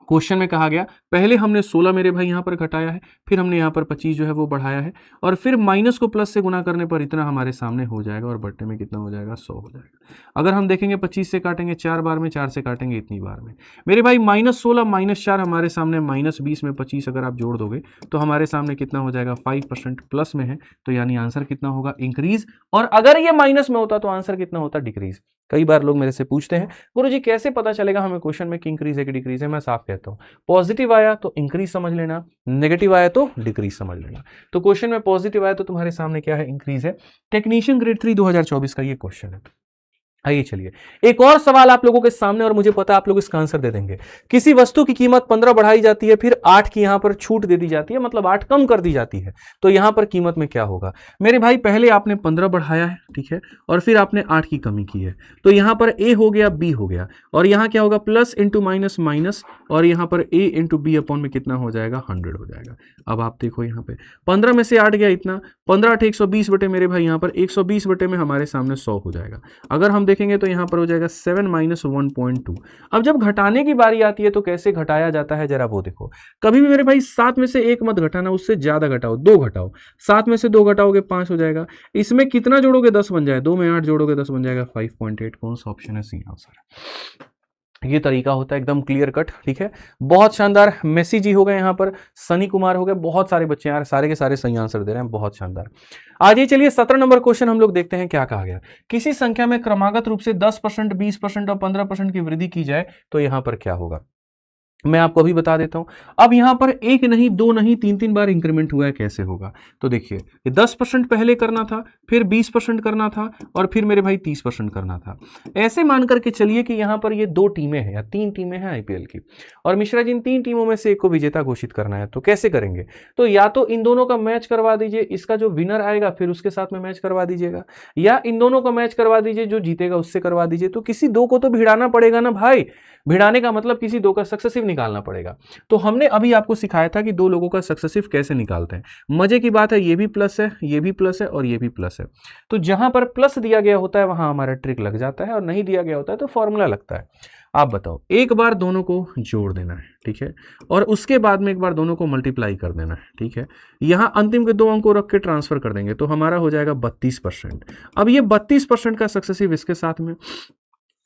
क्वेश्चन में कहा गया पहले हमने 16 मेरे भाई यहां पर घटाया है, फिर हमने यहां पर 25 जो है वो बढ़ाया है, और फिर माइनस को प्लस से गुना करने पर इतना हमारे सामने हो जाएगा, और बट्टे में कितना हो जाएगा, 100 हो जाएगा। अगर हम देखेंगे 25 से काटेंगे 4 बार में, 4 से काटेंगे इतनी बार में। मेरे भाई -16 -4 हमारे सामने -20 में 25 अगर आप जोड़ दोगे तो हमारे सामने कितना हो जाएगा, 5% प्लस में है, तो यानी आंसर कितना होगा, इंक्रीज। और अगर ये माइनस में होता तो आंसर कितना होता, डिक्रीज। कई बार लोग मेरे से पूछते हैं गुरुजी कैसे पता चलेगा हमें क्वेश्चन में कि इंक्रीज है कि डिक्रीज है। मैं साफ कहता हूं, पॉजिटिव आया तो इंक्रीज समझ लेना, नेगेटिव आया तो डिक्रीज समझ लेना। तो क्वेश्चन में पॉजिटिव आया तो तुम्हारे सामने क्या है, इंक्रीज है। टेक्नीशियन ग्रेड 3 2024 का ये क्वेश्चन है। आइए चलिए एक और सवाल आप लोगों के सामने, और मुझे पता है आप लोग इसका आंसर दे देंगे। किसी वस्तु की कीमत 15 बढ़ाई जाती है, फिर 8 की यहां पर छूट दे दी जाती है, मतलब 8 कम कर दी जाती है, तो यहां पर कीमत में क्या होगा। मेरे भाई पहले आपने 15 बढ़ाया है, ठीक है, और फिर आपने 8 की कमी की है, तो यहां पर ए हो गया बी हो गया, और यहां क्या होगा, प्लस इंटू माइनस माइनस, और यहां पर ए इंटू बी अपॉन में कितना हो जाएगा, 100 हो जाएगा। अब आप देखो यहां पे 15 में से 8 गया इतना, 15 8 120 बटे मेरे भाई यहां पर 120 बटे में हमारे सामने 100 हो जाएगा। अगर हम देखेंगे तो यहां पर हो जाएगा 7 - 1.2। अब जब घटाने की बारी आती है तो कैसे घटाया जाता है जरा वो देखो। कभी भी मेरे भाई 7 में से 1 मत घटाना, उससे ज्यादा घटाओ, 2 घटाओ। 7 में से 2 घटाओगे 5 हो जाएगा। इसमें कितना जोड़ोगे, 10 बन जाए, 2 में 8 जोड़ोगे 10 बन जाएगा 5.8। कौन सा ऑप्शन है, सी आंसर है। ये तरीका होता है एकदम क्लियर कट, ठीक है। बहुत शानदार। मेसी जी हो गए यहाँ पर, सनी कुमार हो गए, बहुत सारे बच्चे यार, सारे के सारे सही आंसर दे रहे हैं, बहुत शानदार। आज ये चलिए 17 नंबर क्वेश्चन हम लोग देखते हैं क्या कहा गया। किसी संख्या में क्रमागत रूप से 10%, 20% और 15% की वृद्धि की जाए तो यहां पर क्या होगा। मैं आपको अभी बता देता हूं। अब यहां पर एक नहीं, दो नहीं, तीन तीन बार इंक्रीमेंट हुआ है, कैसे होगा। तो देखिए, ये 10% पहले करना था, फिर 20% करना था, और फिर मेरे भाई 30% करना था। ऐसे मान करके चलिए कि यहां पर ये 2 टीमें हैं या 3 टीमें हैं आईपीएल की, और मिश्रा जी इन 3 टीमों में से एक को विजेता घोषित करना है, तो कैसे करेंगे। तो या तो इन दोनों का मैच करवा दीजिए, इसका जो विनर आएगा फिर उसके साथ में मैच करवा दीजिएगा, या इन दोनों का मैच करवा दीजिए, जो जीतेगा उससे करवा दीजिए। तो किसी दो को तो भिड़ाना पड़ेगा ना भाई। भिड़ाने का मतलब किसी दो का सक्सेसिव निकालना पड़ेगा। तो हमने अभी आपको सिखाया था कि 2 लोगों का सक्सेसिव कैसे निकालते हैं। मजे की बात है, ये भी प्लस है, ये भी प्लस है, और ये भी प्लस है। तो जहां पर प्लस दिया गया होता है वहां हमारा ट्रिक लग जाता है, और नहीं दिया गया होता है तो फॉर्मूला लगता है। आप बताओ, एक बार दोनों को जोड़ देना है, ठीक है, और उसके बाद में एक बार दोनों को मल्टीप्लाई कर देना है, ठीक है। यहां अंतिम के 2 अंकों रख के ट्रांसफर कर देंगे तो हमारा हो जाएगा 32%। अब ये 32% का सक्सेसिव इसके साथ में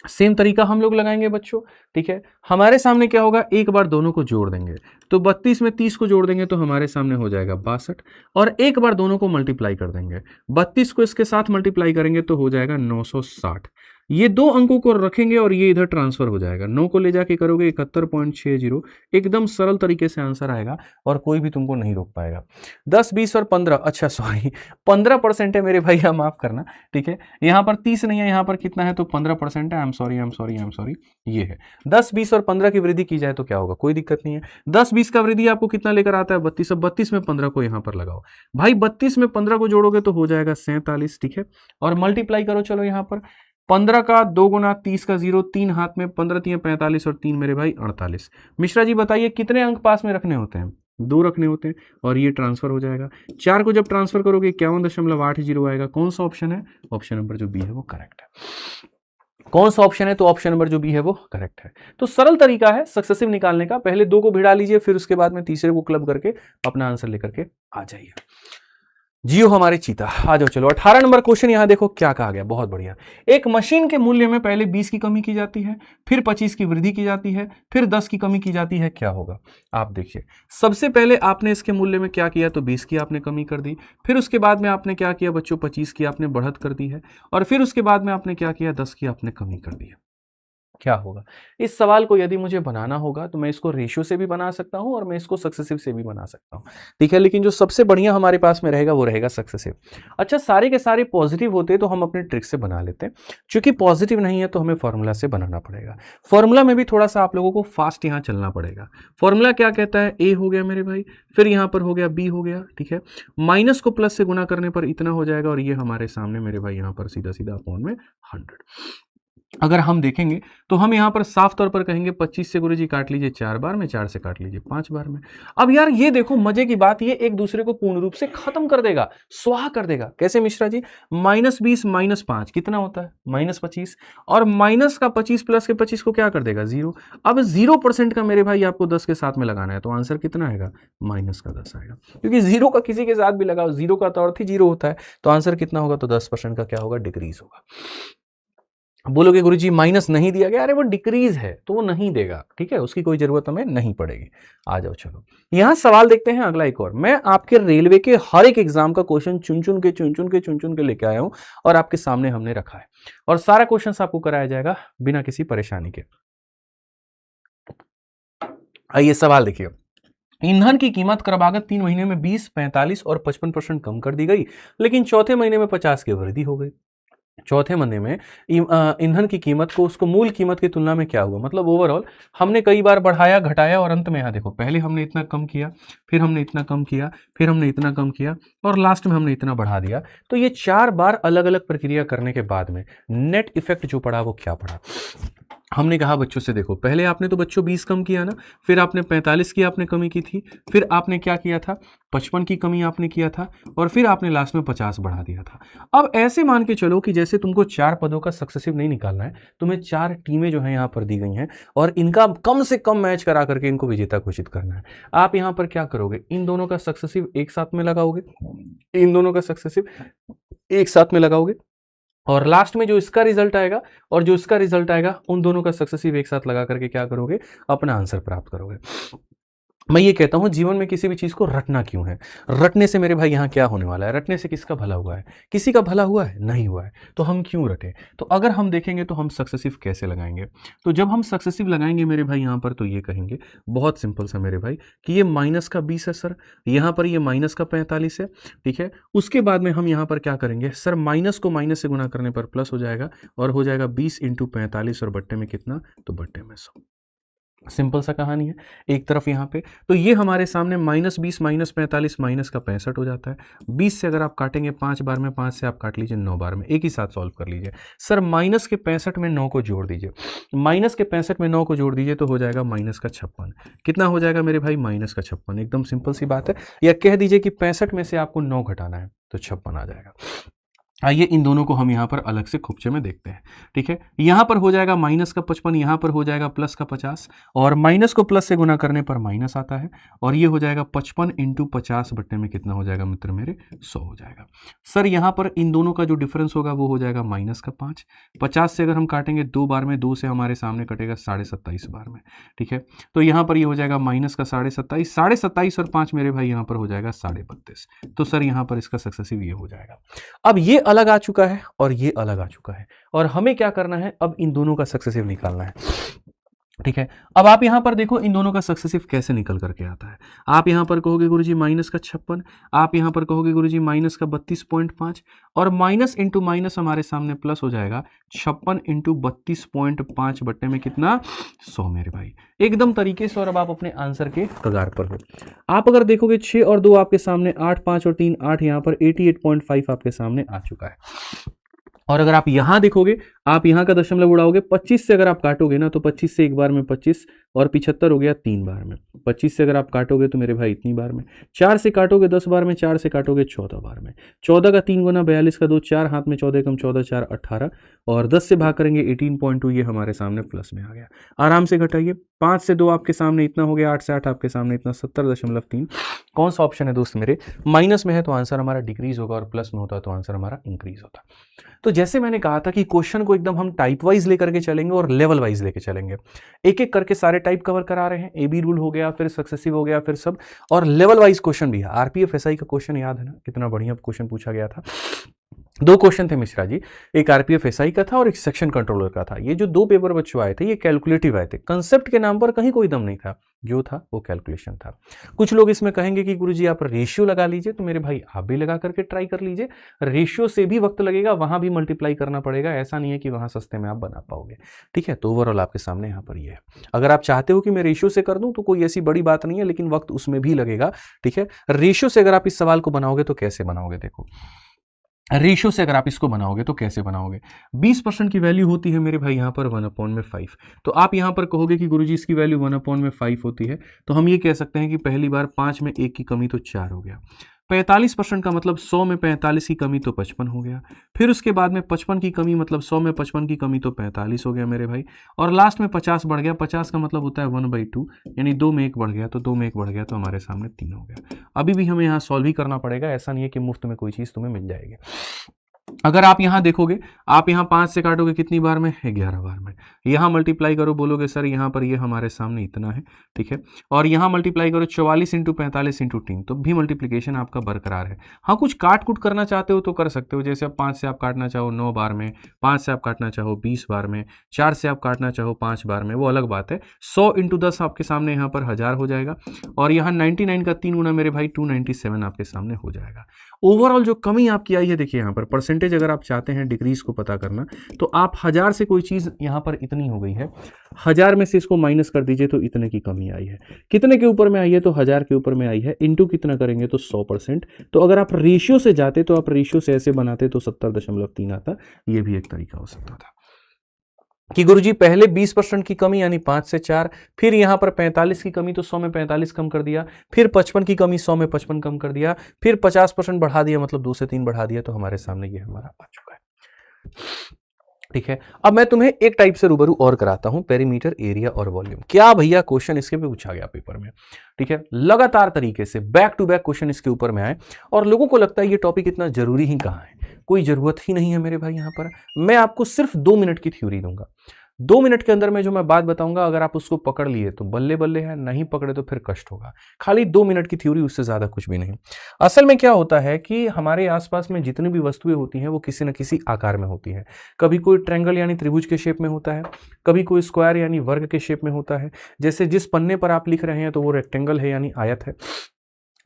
सेम तरीका हम लोग लगाएंगे बच्चों, ठीक है। हमारे सामने क्या होगा, एक बार दोनों को जोड़ देंगे, तो 32 में 30 को जोड़ देंगे तो हमारे सामने हो जाएगा 62, और एक बार दोनों को मल्टीप्लाई कर देंगे, 32 को इसके साथ मल्टीप्लाई करेंगे तो हो जाएगा 960। ये 2 अंकों को रखेंगे और ये इधर ट्रांसफर हो जाएगा, 9 को ले जाके करोगे 71.60, एकदम सरल तरीके से आंसर आएगा और कोई भी तुमको नहीं रोक पाएगा। 10, 20 और 15, अच्छा सॉरी 15% है मेरे भाई, आप माफ करना, ठीक है। यहाँ पर 30 नहीं है, यहाँ पर कितना है, तो 15% है। I am sorry, I am sorry, I am sorry, ये है। 10, 20 और 15 की वृद्धि की जाए तो क्या होगा, कोई दिक्कत नहीं है। 10, 20 का वृद्धि आपको कितना लेकर आता है, 32। अब 32 में 15 को यहाँ पर लगाओ भाई, 32 में 15 को जोड़ोगे तो हो जाएगा 47, ठीक है। और मल्टीप्लाई करो, चलो यहाँ पर 15 का 2 गुना 30 का 0, 3 हाथ में, 15 3 45 और 3 मेरे भाई 48। मिश्रा जी बताइए कितने अंक पास में रखने होते हैं, 2 रखने होते हैं, और ये ट्रांसफर हो जाएगा। 4 को जब ट्रांसफर करोगे 51.80 आएगा। कौन सा ऑप्शन है, ऑप्शन नंबर जो बी है वो करेक्ट है। कौन सा ऑप्शन है, तो ऑप्शन नंबर जो बी है वो करेक्ट है। तो सरल तरीका है सक्सेसिव निकालने का, पहले 2 को भिड़ा लीजिए, फिर उसके बाद में तीसरे को क्लब करके अपना आंसर लेकर के आ जाइए। जियो हमारे चीता, आ जाओ। चलो 18 नंबर क्वेश्चन यहां देखो क्या कहा गया, बहुत बढ़िया। एक मशीन के मूल्य में पहले 20 की कमी की जाती है, फिर 25 की वृद्धि की जाती है, फिर 10 की कमी की जाती है, क्या होगा। आप देखिए, सबसे पहले आपने इसके मूल्य में क्या किया, तो 20 की आपने कमी कर दी, फिर उसके बाद में आपने क्या किया बच्चों, 25 की आपने बढ़त कर दी है, और फिर उसके बाद में आपने क्या किया, 10 की आपने कमी कर दी है। क्या होगा। इस सवाल को यदि मुझे बनाना होगा तो मैं इसको रेशियो से भी बना सकता हूं और मैं इसको सक्सेसिव से भी बना सकता हूं, ठीक है। लेकिन जो सबसे बढ़िया हमारे पास में रहेगा वो रहेगा सक्सेसिव। अच्छा, सारे के सारे पॉजिटिव होते तो हम अपने ट्रिक से बना लेते हैं, क्योंकि पॉजिटिव नहीं है तो हमें फॉर्मूला से बनाना पड़ेगा। फॉर्मूला में भी थोड़ा सा आप लोगों को फास्ट यहां चलना पड़ेगा। फॉर्मूला क्या कहता है, ए हो गया मेरे भाई, फिर यहां पर हो गया बी हो गया, ठीक है। माइनस को प्लस से गुना करने पर इतना हो जाएगा, और ये हमारे सामने मेरे भाई यहां पर सीधा सीधा अपॉन में 100। अगर हम देखेंगे तो हम यहां पर साफ तौर पर कहेंगे 25 से गुरुजी काट लीजिए 4 बार में, 4 से काट लीजिए 5 बार में। अब यार ये देखो मजे की बात, ये एक दूसरे को पूर्ण रूप से खत्म कर देगा, स्वाहा कर देगा। कैसे मिश्रा जी, -20 -5 कितना होता है, -25, और माइनस का 25 प्लस के 25 को क्या कर देगा, 0। अब 0% का मेरे भाई आपको 10 के साथ में लगाना है, तो आंसर कितना आएगा, माइनस का 10 आएगा, क्योंकि 0 का किसी के साथ भी लगाओ, 0 का तो अर्थ ही 0 होता है। तो आंसर कितना होगा, तो 10% का क्या होगा, डिक्रीज होगा। बोलोगे गुरुजी माइनस नहीं दिया गया, अरे वो डिक्रीज है तो वो नहीं देगा, ठीक है, उसकी कोई जरूरत हमें नहीं पड़ेगी। आ जाओ चलो, यहां सवाल देखते हैं अगला एक और। मैं आपके रेलवे के हर एक एग्जाम का क्वेश्चन चुन चुन के लेके आया हूं और आपके सामने हमने रखा है, और सारा क्वेश्चन आपको कराया जाएगा बिना किसी परेशानी के। आइए सवाल देखिए। ईंधन की कीमत क्रमागत 3 महीने में 20, 45 और 55% कम कर दी गई, लेकिन चौथे महीने में 50 की वृद्धि हो गई। चौथे महीने में ईंधन की कीमत को उसको मूल कीमत की तुलना में क्या हुआ, मतलब ओवरऑल हमने कई बार बढ़ाया घटाया, और अंत में यहाँ देखो पहले हमने इतना कम किया, फिर हमने इतना कम किया, फिर हमने इतना कम किया, और लास्ट में हमने इतना बढ़ा दिया। तो ये 4 बार अलग अलग प्रक्रिया करने के बाद में नेट इफेक्ट जो पड़ा वो क्या पड़ा। हमने कहा बच्चों से, देखो पहले आपने तो बच्चों 20 कम किया ना, फिर आपने 45 की आपने कमी की थी, फिर आपने क्या किया था, 55 की कमी आपने किया था, और फिर आपने लास्ट में 50 बढ़ा दिया था। अब ऐसे मान के चलो कि जैसे तुमको 4 पदों का सक्सेसिव नहीं निकालना है, तुम्हें 4 टीमें जो है यहाँ पर दी गई हैं, और इनका कम से कम मैच करा करके इनको विजेता घोषित करना है। आप यहाँ पर क्या करोगे, इन दोनों का सक्सेसिव एक साथ में लगाओगे, इन दोनों का सक्सेसिव एक साथ में लगाओगे, और लास्ट में जो इसका रिजल्ट आएगा और जो इसका रिजल्ट आएगा उन दोनों का सक्सेसिव एक साथ लगा करके क्या करोगे, अपना आंसर प्राप्त करोगे। मैं ये कहता हूं जीवन में किसी भी चीज को रटना क्यों है? रटने से मेरे भाई यहां क्या होने वाला है? रटने से किसका भला हुआ है? किसी का भला हुआ है? नहीं हुआ है। तो हम क्यों रटे? तो अगर हम देखेंगे तो हम सक्सेसिव कैसे लगाएंगे? तो जब हम सक्सेसिव लगाएंगे मेरे भाई यहां पर, तो ये कहेंगे बहुत सिंपल सा मेरे भाई कि ये माइनस का 20 है सर, यहां पर ये माइनस का 45 है, ठीक है। उसके बाद में हम यहां पर क्या करेंगे सर, माइनस को माइनस से गुना करने पर प्लस हो जाएगा और हो जाएगा 20 इंटू 45 और बट्टे में कितना, तो बट्टे में 100। सिंपल सा कहानी है एक तरफ यहाँ पे। तो ये हमारे सामने -20 -45 माइनस का 65 हो जाता है। 20 से अगर आप काटेंगे 5 बार में, 5 से आप काट लीजिए 9 बार में, एक ही साथ सॉल्व कर लीजिए। सर माइनस के 65 में 9 को जोड़ दीजिए, माइनस के 65 में 9 को जोड़ दीजिए तो हो जाएगा माइनस का 56। कितना हो जाएगा मेरे भाई, माइनस का 56। एकदम सिंपल सी बात है। या कह दीजिए कि 65 में से आपको 9 घटाना है तो 56 आ जाएगा। आइए इन दोनों को हम यहाँ पर अलग से खुपचे में देखते हैं, ठीक है। यहाँ पर हो जाएगा माइनस का 55, यहाँ पर हो जाएगा प्लस का 50 और माइनस को प्लस से गुना करने पर माइनस आता है और ये हो जाएगा 55 इंटू 50 बट्टे में कितना हो जाएगा मित्र मेरे, 100 हो जाएगा। सर यहाँ पर इन दोनों का जो डिफरेंस होगा वो हो जाएगा माइनस का 5। 50 से अगर हम काटेंगे 2 बार में, 2 से हमारे सामने कटेगा 27.5 बार में, ठीक है। तो यहाँ पर ये हो जाएगा माइनस का 27.5, 27.5 और 5 मेरे भाई यहाँ पर हो जाएगा 32.5। तो सर यहाँ पर इसका सक्सेसिव ये हो जाएगा। अब ये अलग आ चुका है और ये अलग आ चुका है और हमें क्या करना है, अब इन दोनों का सक्सेसिव निकालना है, ठीक है। अब आप यहां पर देखो इन दोनों का सक्सेसिव कैसे निकल करके आता है। आप यहां पर कहोगे गुरुजी माइनस का 56, आप यहां पर कहोगे गुरुजी माइनस का 32.5 और माइनस इंटू माइनस हमारे सामने प्लस हो जाएगा 56 इंटू 32.5 बट्टे में कितना, 100 मेरे भाई, एकदम तरीके से। और अब आप अपने आंसर के कगार पर हो। आप अगर देखोगे 6 और 2 आपके सामने 8, 5 और 3 8, यहां पर 88.5 आपके सामने आ चुका है। और अगर आप यहां देखोगे, आप यहां का दशमलव उड़ाओगे, 25 से अगर आप काटोगे ना तो 25 से एक बार में 25 और 75 हो गया 3 बार में। 25 से अगर आप काटोगे तो मेरे भाई इतनी बार में, 4 से काटोगे 10 बार में, 4 से काटोगे 14 बार में। 14 का 3 गुना 42 का 2, 4 हाथ में 14 कम 14, 4 18 और 10 से भाग करेंगे 18.2, ये हमारे सामने प्लस में आ गया। आराम से घटाइए, 5 से 2 आपके सामने इतना हो गया, 8 से 8 आपके सामने इतना 70.3। कौन सा ऑप्शन है दोस्त मेरे, माइनस में है तो आंसर हमारा डिक्रीज होगा और प्लस में होता तो आंसर हमारा इंक्रीज होता। तो जैसे मैंने कहा था कि क्वेश्चन को एकदम हम टाइप वाइज लेकर के चलेंगे और लेवल वाइज लेके चलेंगे। एक एक करके सारे टाइप कवर करा रहे हैं, एबी रूल हो गया, फिर सक्सेसिव हो गया, फिर सब, और लेवल वाइज क्वेश्चन भी है। आरपीएफ एसआई का क्वेश्चन याद है ना, कितना बढ़िया क्वेश्चन पूछा गया था। 2 क्वेश्चन थे मिश्रा जी, एक आरपीएफ एसआई का था और एक सेक्शन कंट्रोलर का था। ये जो 2 पेपर बच्चों आए थे ये कैलकुलेटिव आए थे, कंसेप्ट के नाम पर कहीं कोई दम नहीं था, जो था वो कैलकुलेशन था। कुछ लोग इसमें कहेंगे कि गुरुजी आप रेशियो लगा लीजिए, तो मेरे भाई आप भी लगा करके ट्राई कर लीजिए। रेशियो से भी वक्त लगेगा, वहां भी मल्टीप्लाई करना पड़ेगा, ऐसा नहीं है कि वहां सस्ते में आप बना पाओगे, ठीक है। तो ओवरऑल आपके सामने यहाँ पर ये है। अगर आप चाहते हो कि मैं रेशियो से कर दूं तो कोई ऐसी बड़ी बात नहीं है, लेकिन वक्त उसमें भी लगेगा, ठीक है। रेशियो से अगर आप इस सवाल को बनाओगे तो कैसे बनाओगे, देखो रेशियो से अगर आप इसको बनाओगे तो कैसे बनाओगे। 20% की वैल्यू होती है मेरे भाई यहाँ पर 1/5। तो आप यहाँ पर कहोगे कि गुरुजी इसकी वैल्यू 1/5 होती है, तो हम ये कह सकते हैं कि पहली बार 5 में 1 की कमी तो 4 हो गया। 45% का मतलब 100 में 45 की कमी तो 55 हो गया। फिर उसके बाद में 55 की कमी मतलब 100 में 55 की कमी तो 45 हो गया मेरे भाई। और लास्ट में 50 बढ़ गया, 50 का मतलब होता है 1/2, यानी 2 में 1 बढ़ गया, तो 2 में 1 बढ़ गया तो हमारे सामने 3 हो गया। अभी भी हमें यहाँ सॉल्व ही करना पड़ेगा, ऐसा नहीं है कि मुफ्त में कोई चीज़ तुम्हें मिल जाएगी। अगर आप यहां देखोगे, आप यहां 5 से काटोगे कितनी बार में, 11 बार में। यहां मल्टीप्लाई करो, बोलोगे सर यहां पर ये हमारे सामने इतना है, ठीक है। और यहां मल्टीप्लाई करो 44 इंटू 45 इंटू 3, तो भी मल्टीप्लीकेशन आपका बरकरार है। हाँ, कुछ काट कुट करना चाहते हो तो कर सकते हो, जैसे आप 5 से आप काटना चाहो 9 बार में, 5 से आप काटना चाहो 20 बार में, 4 से आप काटना चाहो 5 बार में, वो अलग बात है। 100 इंटू 10 आपके सामने यहाँ पर 1000 हो जाएगा और यहाँ 99 का 3 गुना मेरे भाई 297 आपके सामने हो जाएगा। ओवरऑल जो कमी आपकी आई है, देखिए यहाँ पर परसेंटेज अगर आप चाहते हैं डिक्रीज को पता करना, तो आप 1000 से कोई चीज़ यहाँ पर इतनी हो गई है, 1000 में से इसको माइनस कर दीजिए तो इतने की कमी आई है। कितने के ऊपर में आई है, तो 1000 के ऊपर में आई है, इंटू कितना करेंगे तो 100%। तो अगर आप रेशियो से जाते तो आप रेशियो से ऐसे बनाते तो 70.3 आता, ये भी एक तरीका हो सकता था कि गुरुजी पहले 20% की कमी यानी 5 से 4, फिर यहां पर 45 की कमी तो 100 में 45 कम कर दिया, फिर 55 की कमी 100 में 55 कम कर दिया, फिर 50% बढ़ा दिया, मतलब 2 से 3 बढ़ा दिया, तो हमारे सामने ये हमारा आ चुका है। ठीक है, अब मैं तुम्हें एक टाइप से रूबरू और कराता हूं, पेरीमीटर, एरिया और वॉल्यूम। क्या भैया क्वेश्चन इसके पे पूछा गया पेपर में। ठीक है, लगातार तरीके से बैक टू बैक क्वेश्चन इसके ऊपर में आए और लोगों को लगता है ये टॉपिक इतना जरूरी ही कहाँ है, कोई जरूरत ही नहीं है मेरे भाई। यहां पर मैं आपको सिर्फ 2 मिनट की थ्योरी दूंगा, 2 मिनट के अंदर में जो मैं बात बताऊंगा, अगर आप उसको पकड़ लिए तो बल्ले बल्ले है, नहीं पकड़े तो फिर कष्ट होगा। खाली 2 मिनट की थ्योरी, उससे ज्यादा कुछ भी नहीं। असल में क्या होता है कि हमारे आसपास में जितनी भी वस्तुएं होती हैं वो किसी न किसी आकार में होती हैं। कभी कोई ट्रायंगल यानी त्रिभुज के शेप में होता है, कभी कोई स्क्वायर यानी वर्ग के शेप में होता है। जैसे जिस पन्ने पर आप लिख रहे हैं तो वो रेक्टेंगल है यानी आयत है।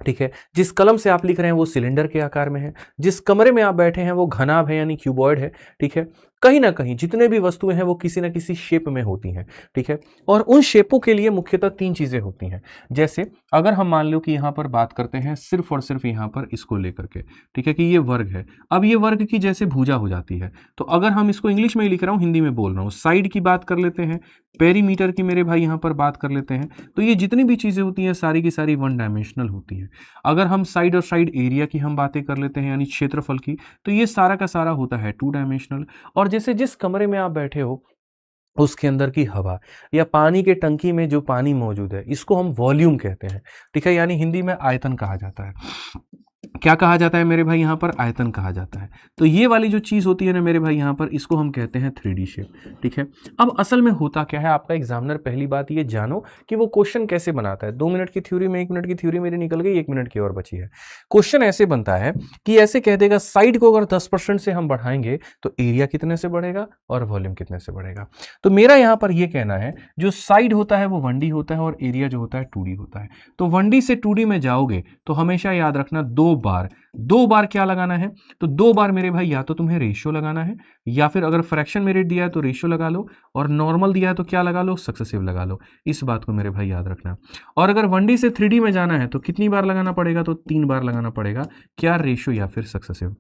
ठीक है, जिस कलम से आप लिख रहे हैं वो सिलेंडर के आकार में है, जिस कमरे में आप बैठे हैं वो घनाभ है यानी क्यूबॉइड है। ठीक है, कहीं ना कहीं जितने भी वस्तुएं हैं वो किसी ना किसी शेप में होती हैं। ठीक है, और उन शेपों के लिए मुख्यतः 3 चीजें होती हैं। जैसे अगर हम मान लो कि यहां पर बात करते हैं सिर्फ और सिर्फ यहां पर इसको लेकर के, ठीक है, कि ये वर्ग है। अब ये वर्ग की जैसे भुजा हो जाती है, तो अगर हम इसको इंग्लिश में ही लिख रहा हूं, हिंदी में बोल रहा हूं, साइड की बात कर लेते हैं, पेरीमीटर की मेरे भाई यहां पर बात कर लेते हैं, तो ये जितनी भी चीजें होती हैं सारी की सारी 1 डायमेंशनल होती हैं। अगर हम साइड और साइड एरिया की हम बातें कर लेते हैं यानी क्षेत्रफल की, तो ये सारा का सारा होता है 2 डायमेंशनल। और जैसे जिस कमरे में आप बैठे हो उसके अंदर की हवा या पानी के टंकी में जो पानी मौजूद है, इसको हम वॉल्यूम कहते हैं। ठीक है, यानी हिंदी में आयतन कहा जाता है। क्या कहा जाता है मेरे भाई यहां पर? आयतन कहा जाता है। तो ये वाली जो चीज होती है ना मेरे भाई यहां पर, इसको हम कहते हैं 3D शेप। ठीक है, अब असल में होता क्या है, आपका एग्जामिनर पहली बात ये जानो कि वो क्वेश्चन कैसे बनाता है। 2 मिनट की थ्योरी में 1 मिनट की थ्योरी मेरी निकल गई, 1 मिनट की और बची है। क्वेश्चन ऐसे बनता है कि ऐसे कह देगा साइड को अगर 10% से हम बढ़ाएंगे तो एरिया कितने से बढ़ेगा और वॉल्यूम कितने से बढ़ेगा। तो मेरा यहां पर यह कहना है जो साइड होता है वो 1D होता है और एरिया जो होता है 2D होता है। तो 1D से 2D में जाओगे तो हमेशा याद रखना 2 बार क्या लगाना है, तो 2 बार मेरे भाई या तो तुम्हें रेशियो लगाना है, या फिर अगर फ्रैक्शन मेरिट दिया है तो रेशियो लगा लो, और नॉर्मल दिया है तो क्या लगा लो, सक्सेसिव लगा लो। इस बात को मेरे भाई याद रखना। और अगर 1D से 3D में जाना है तो कितनी बार लगाना पड़ेगा, तो 3 बार लगाना पड़ेगा। क्या? रेशियो या फिर सक्सेसिव।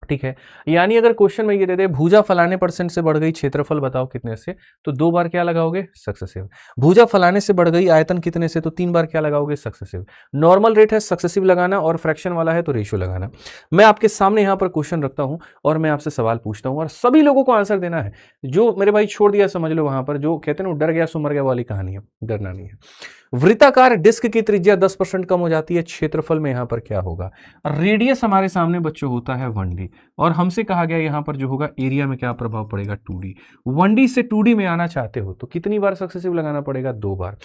ठीक है, यानी अगर क्वेश्चन में ये दे दे भुजा फलाने परसेंट से बढ़ गई, क्षेत्रफल बताओ कितने से, तो 2 बार क्या लगाओगे, सक्सेसिव। भुजा फलाने से बढ़ गई, आयतन कितने से, तो 3 बार क्या लगाओगे, सक्सेसिव। नॉर्मल रेट है सक्सेसिव लगाना, और फ्रैक्शन वाला है तो रेशियो लगाना। मैं आपके सामने यहां पर क्वेश्चन रखता हूं और मैं आपसे सवाल पूछता हूं और सभी लोगों को आंसर देना है। जो मेरे भाई छोड़ दिया समझ लो, वहां पर जो कहते हैं ना डर गया सो मर गया वाली कहानी है, डरना नहीं है। वृत्ताकार डिस्क की त्रिज्या 10% कम हो जाती है, क्षेत्रफल में यहां पर क्या होगा। रेडियस हमारे सामने बच्चों होता है 1D, और हमसे कहा गया यहां पर जो होगा एरिया में क्या प्रभाव पड़ेगा, 2D। 1D से 2D में आना चाहते हो तो कितनी बार सक्सेसिव लगाना पड़ेगा, 2 बार।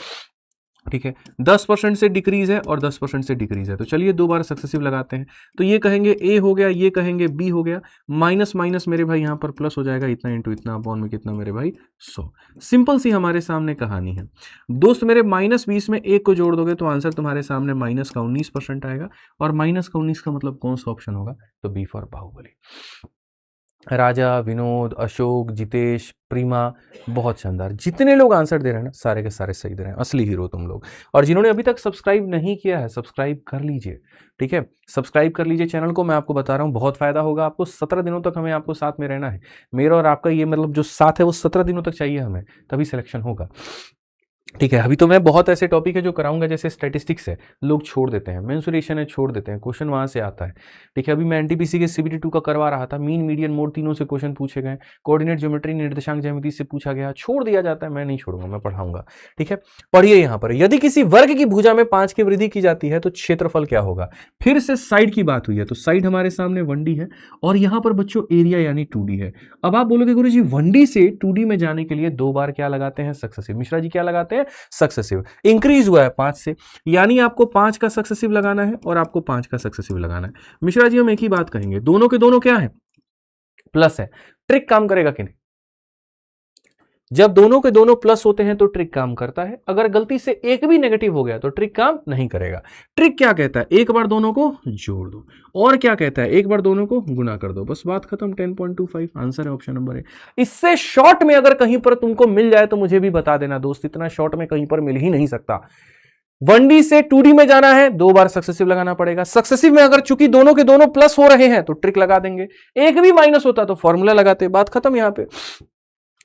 ठीक है, 10% से डिक्रीज है और 10% से डिक्रीज है, तो चलिए 2 बार सक्सेसिव लगाते हैं। तो ये कहेंगे ए हो गया, ये कहेंगे बी हो गया, माइनस माइनस मेरे भाई यहां पर प्लस हो जाएगा, इतना इंटू इतना अपॉन में कितना मेरे भाई 100। सिंपल सी हमारे सामने कहानी है दोस्त मेरे। -20 में 1 को जोड़ दोगे तो आंसर तुम्हारे सामने -19% आएगा, और -19 का मतलब कौन सा ऑप्शन होगा, तो बी फॉर बाहुबली। राजा, विनोद, अशोक, जितेश, प्रीमा, बहुत शानदार। जितने लोग आंसर दे रहे हैं ना सारे के सारे सही दे रहे हैं, असली हीरो तुम लोग। और जिन्होंने अभी तक सब्सक्राइब नहीं किया है सब्सक्राइब कर लीजिए। ठीक है, सब्सक्राइब कर लीजिए चैनल को। मैं आपको बता रहा हूं बहुत फायदा होगा आपको। 17 दिनों तक हमें आपको साथ में रहना है। मेरा और आपका ये मतलब जो साथ है वो 17 दिनों तक चाहिए हमें, तभी सिलेक्शन होगा। ठीक है, अभी तो मैं बहुत ऐसे टॉपिक है जो कराऊंगा, जैसे स्टैटिस्टिक्स है लोग छोड़ देते हैं, मेंसुरेशन है छोड़ देते हैं, क्वेश्चन वहां से आता है। ठीक है, अभी मैं एनटीपीसी के CBT 2 का करवा रहा था, मीन मीडियन मोड तीनों से क्वेश्चन पूछे गए, कोऑर्डिनेट ज्योमेट्री निर्देशांक ज्यामिति से पूछा गया, छोड़ दिया जाता है। मैं नहीं छोड़ूंगा, मैं पढ़ाऊंगा। ठीक है, पढ़िए यहां पर, यदि किसी वर्ग की भुजा में 5 की वृद्धि की जाती है तो क्षेत्रफल क्या होगा। फिर से साइड की बात हुई है, तो साइड हमारे सामने 1D है, और यहां पर बच्चों एरिया यानी 2D है। अब आप बोलोगे गुरुजी 1D से 2D में जाने के लिए 2 बार क्या लगाते हैं, सक्सेसिव। मिश्रा जी क्या लगाते हैं, सक्सेसिव। इंक्रीज हुआ है 5 से, यानी आपको 5 का सक्सेसिव लगाना है और आपको 5 का सक्सेसिव लगाना है। मिश्रा जी हम एक ही बात कहेंगे, दोनों के दोनों क्या है, प्लस है। ट्रिक काम करेगा कि नहीं? जब दोनों के दोनों प्लस होते हैं तो ट्रिक काम करता है, अगर गलती से एक भी नेगेटिव हो गया तो ट्रिक काम नहीं करेगा। ट्रिक क्या कहता है, एक बार दोनों को जोड़ दो, और क्या कहता है, एक बार दोनों को गुना कर दो, बस बात खत्म। 10.25 आंसर है, ऑप्शन नंबर ए। इससे शॉर्ट में अगर कहीं पर तुमको मिल जाए तो मुझे भी बता देना दोस्त, इतना शॉर्ट में कहीं पर मिल ही नहीं सकता। 1D से 2D में जाना है, 2 बार सक्सेसिव लगाना पड़ेगा। सक्सेसिव में अगर चूंकि दोनों के दोनों प्लस हो रहे हैं तो ट्रिक लगा देंगे, एक भी माइनस होता तो फॉर्मूला लगाते, बात खत्म यहां पे।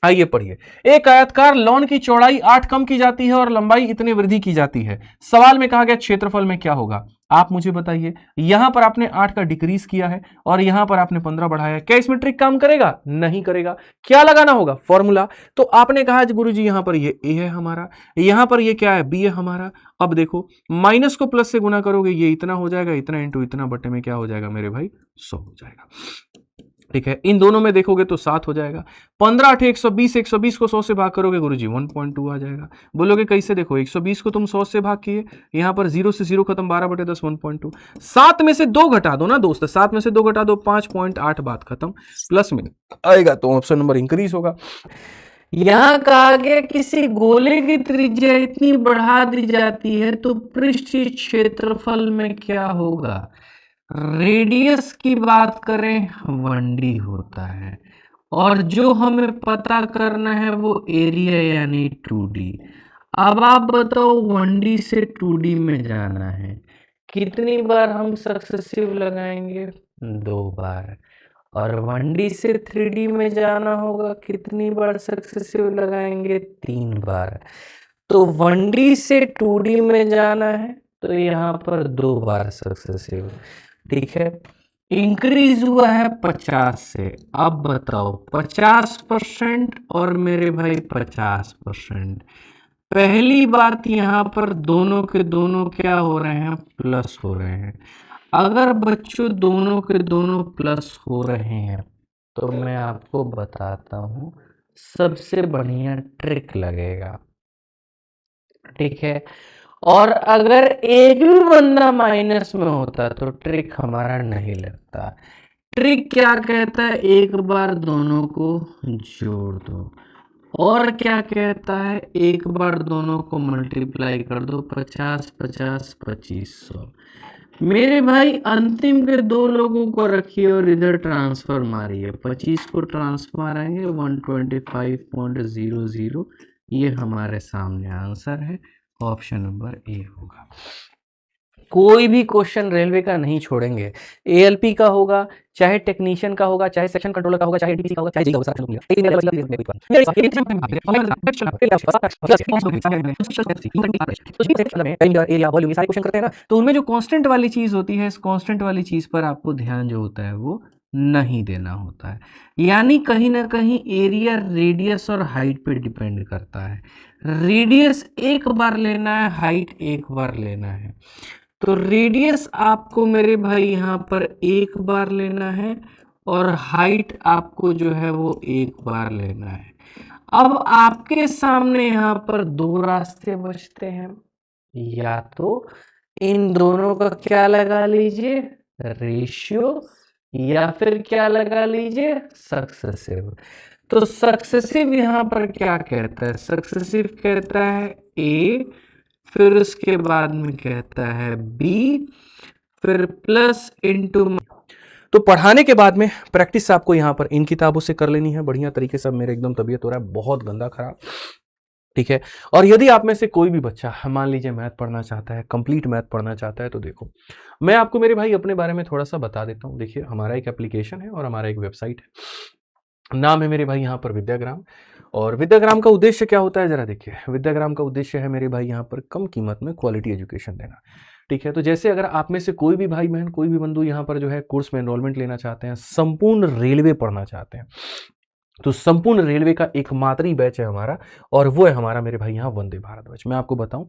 आइए पढ़िए, एक आयतकार लॉन की चौड़ाई 8 कम की जाती है और लंबाई इतने वृद्धि की जाती है। सवाल में कहा गया क्षेत्रफल में क्या होगा। आप मुझे बताइए, यहां पर आपने 8 का डिक्रीज किया है और यहां पर आपने 15 बढ़ाया है, क्या इसमें ट्रिक काम करेगा? नहीं करेगा। क्या लगाना होगा? फॉर्मूला। तो आपने कहा गुरुजी यहां पर ये ए है हमारा, यहां पर ये क्या है? बी है हमारा। अब देखो, माइनस को प्लस से गुना करोगे, ये इतना हो जाएगा, इतना इंटू इतना बटे में क्या हो जाएगा मेरे भाई? 100 हो जाएगा। ठीक है, इन दोनों में देखोगे तो 7 हो जाएगा। 15 8 120, 120 को 100 से भाग करोगे गुरुजी 1.2 आ जाएगा। बोलोगे कैसे? देखो 120 को तुम 100 से भाग किए, यहां पर 0 से 0 खत्म, 12/10 1.2। 7 में से 2 घटा दो ना दोस्त, 7 में से 2 घटा दो, 5.8, बात खत्म। प्लस में आएगा तो ऑप्शन नंबर इंक्रीज होगा। यहां कहा गया किसी गोले की त्रिज्या इतनी बढ़ा दी जाती है तो पृष्ठ क्षेत्रफल में क्या होगा? रेडियस की बात करें 1D होता है, और जो हमें पता करना है वो एरिया यानी 2D। अब आप बताओ 1D से 2D में जाना है, कितनी बार हम सक्सेसिव लगाएंगे? 2 बार। और 1D से 3D में जाना होगा, कितनी बार सक्सेसिव लगाएंगे? 3 बार। तो 1D से 2D में जाना है तो यहाँ पर 2 बार सक्सेसिव। ठीक है, इंक्रीज हुआ है 50 से। अब बताओ 50% और मेरे भाई 50%। पहली बात, यहाँ पर दोनों के दोनों क्या हो रहे हैं? प्लस हो रहे हैं। अगर बच्चों दोनों के दोनों प्लस हो रहे हैं तो मैं आपको बताता हूँ सबसे बढ़िया ट्रिक लगेगा। ठीक है, और अगर एक भी बंदा माइनस में होता तो ट्रिक हमारा नहीं लगता। ट्रिक क्या कहता है? एक बार दोनों को जोड़ दो। और क्या कहता है? एक बार दोनों को मल्टीप्लाई कर दो, 50 50 2500। मेरे भाई अंतिम के 2 लोगों को रखिए और इधर ट्रांसफर मारिए, 25 को ट्रांसफर मारेंगे 125.00। ये हमारे सामने आंसर है, ऑप्शन नंबर ए होगा। कोई भी क्वेश्चन रेलवे का नहीं छोड़ेंगे, एएलपी का होगा, चाहे टेक्नीशियन का होगा, चाहे सेक्शन कंट्रोलर का होगा, चाहे एडीपीसी का होगा, चाहे जेई का होगा, एरिया वॉल्यूम सारे क्वेश्चन करते हैं ना, तो उनमें जो कांस्टेंट वाली चीज होती है, इस कांस्टेंट वाली चीज पर आपको ध्यान जो होता है वो नहीं देना होता है। यानी कहीं ना कहीं एरिया रेडियस और हाइट पे डिपेंड करता है। रेडियस एक बार लेना है, हाइट एक बार लेना है। तो रेडियस आपको मेरे भाई यहाँ पर एक बार लेना है और हाइट आपको जो है वो एक बार लेना है। अब आपके सामने यहाँ पर 2 रास्ते बचते हैं, या तो इन दोनों का क्या लगा लीजिए? रेशियो, या फिर क्या लगा लीजिए? सक्सेसिव। तो सक्सेसिव यहाँ पर क्या कहता है? सक्सेसिव कहता है ए, फिर उसके बाद में कहता है बी, फिर प्लस इंटू। तो पढ़ाने के बाद में प्रैक्टिस आपको यहाँ पर इन किताबों से कर लेनी है बढ़िया तरीके से। मेरे एकदम तबीयत हो रहा है बहुत गंदा खराब। ठीक है, और यदि आप में से कोई भी बच्चा मान लीजिए मैथ पढ़ना चाहता है, कंप्लीट मैथ पढ़ना चाहता है, तो देखो मैं आपको मेरे भाई अपने बारे में थोड़ा सा बता देता हूँ। देखिए हमारा एक एप्लीकेशन है और हमारा एक वेबसाइट है, नाम है मेरे भाई यहाँ पर विद्याग्राम। और विद्याग्राम का उद्देश्य क्या होता है? जरा देखिए, विद्याग्राम का उद्देश्य है मेरे भाई यहाँ पर कम कीमत में क्वालिटी एजुकेशन देना। ठीक है, तो जैसे अगर आप में से कोई भी भाई बहन, कोई भी बंधु यहाँ पर जो है कोर्स में एनरोलमेंट लेना चाहते हैं, संपूर्ण रेलवे पढ़ना चाहते हैं, तो संपूर्ण रेलवे का एकमात्र ही बैच है हमारा, और वो है हमारा मेरे भाई यहाँ वंदे भारत बैच। मैं आपको बताऊं,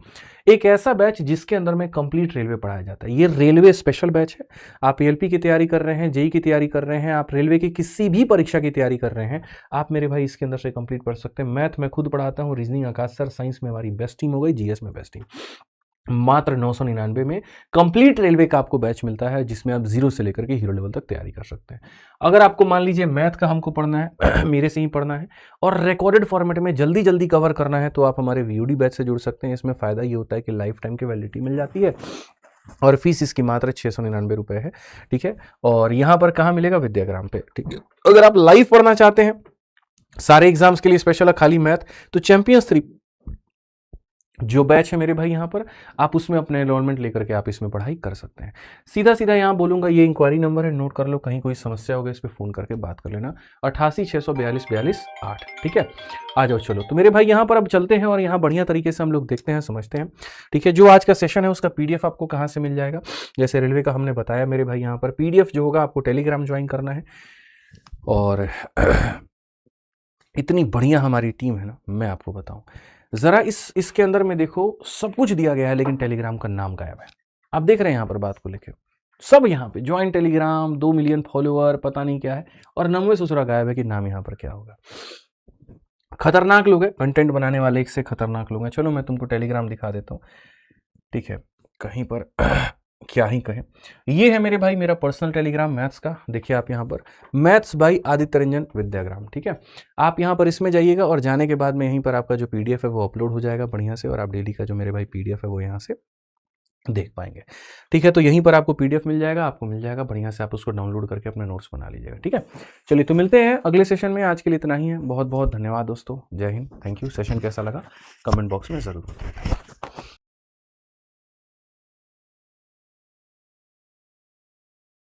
एक ऐसा बैच जिसके अंदर में कंप्लीट रेलवे पढ़ाया जाता है। ये रेलवे स्पेशल बैच है। आप एलपी की तैयारी कर रहे हैं, जेई की तैयारी कर रहे हैं, आप रेलवे की किसी भी परीक्षा की तैयारी कर रहे हैं, आप मेरे भाई इसके अंदर से कंप्लीट पढ़ सकते हैं। मैथ मैं खुद पढ़ाता हूँ, रीजनिंग आकाश सर, साइंस में हमारी बेस्ट टीम हो गई, जीएस में बेस्ट टीम। मात्र 999 में कंप्लीट रेलवे का आपको बैच मिलता है, जिसमें आप 0 से लेकर के हीरो लेवल तक तैयारी कर सकते हैं। अगर आपको मान लीजिए मैथ का हमको पढ़ना है मेरे से ही पढ़ना है और रिकॉर्डेड फॉर्मेट में जल्दी जल्दी कवर करना है, तो आप हमारे वीओडी बैच से जुड़ सकते हैं। इसमें फायदा ये होता है कि लाइफ टाइम की वैलिडिटी मिल जाती है और फीस इसकी मात्र 699 रुपये है। ठीक है, और यहाँ पर कहाँ मिलेगा? विद्याग्राम पे। ठीक है, अगर आप लाइव पढ़ना चाहते हैं, सारे एग्जाम्स के लिए स्पेशल है, खाली मैथ, तो चैंपियंस 3 जो बैच है मेरे भाई यहाँ पर, आप उसमें अपने एनरोलमेंट लेकर के आप इसमें पढ़ाई कर सकते हैं। सीधा सीधा यहाँ बोलूँगा, ये इंक्वायरी नंबर है, नोट कर लो, कहीं कोई समस्या होगा इस पर फ़ोन करके बात कर लेना, 88 642 42 8। ठीक है, आ जाओ चलो। तो मेरे भाई यहाँ पर अब चलते हैं और यहाँ बढ़िया तरीके से हम लोग देखते हैं, समझते हैं। ठीक है, जो आज का सेशन है उसका PDF आपको कहाँ से मिल जाएगा, जैसे रेलवे का हमने बताया मेरे भाई, यहाँ पर PDF जो होगा आपको टेलीग्राम ज्वाइन करना है। और इतनी बढ़िया हमारी टीम है ना, मैं आपको बताऊं, जरा इसके अंदर में देखो, सब कुछ दिया गया है लेकिन टेलीग्राम का नाम गायब है। आप देख रहे हैं यहाँ पर बात को लेके, सब यहाँ पे ज्वाइन टेलीग्राम, 2 मिलियन फॉलोअर, पता नहीं क्या है, और नमवे ससुरा गायब है कि नाम यहाँ पर क्या होगा। खतरनाक लोग हैं, कंटेंट बनाने वाले एक से खतरनाक लोग हैं। चलो मैं तुमको टेलीग्राम दिखा देता हूँ। ठीक है, कहीं पर क्या ही कहें, ये है मेरे भाई मेरा पर्सनल टेलीग्राम मैथ्स का। देखिए आप यहाँ पर मैथ्स बाई आदित्य रंजन विद्याग्राम। ठीक है, आप यहाँ पर इसमें जाइएगा और जाने के बाद में यहीं पर आपका जो PDF है वो अपलोड हो जाएगा बढ़िया से, और आप डेली का जो मेरे भाई PDF है वो यहाँ से देख पाएंगे। ठीक है, तो यहीं पर आपको PDF मिल जाएगा, आपको मिल जाएगा बढ़िया से, आप उसको डाउनलोड करके अपने नोट्स बना लीजिएगा। ठीक है, चलिए तो मिलते हैं अगले सेशन में। आज के लिए इतना ही है, बहुत बहुत धन्यवाद दोस्तों, जय हिंद, थैंक यू। सेशन कैसा लगा कमेंट बॉक्स में ज़रूर बताएं।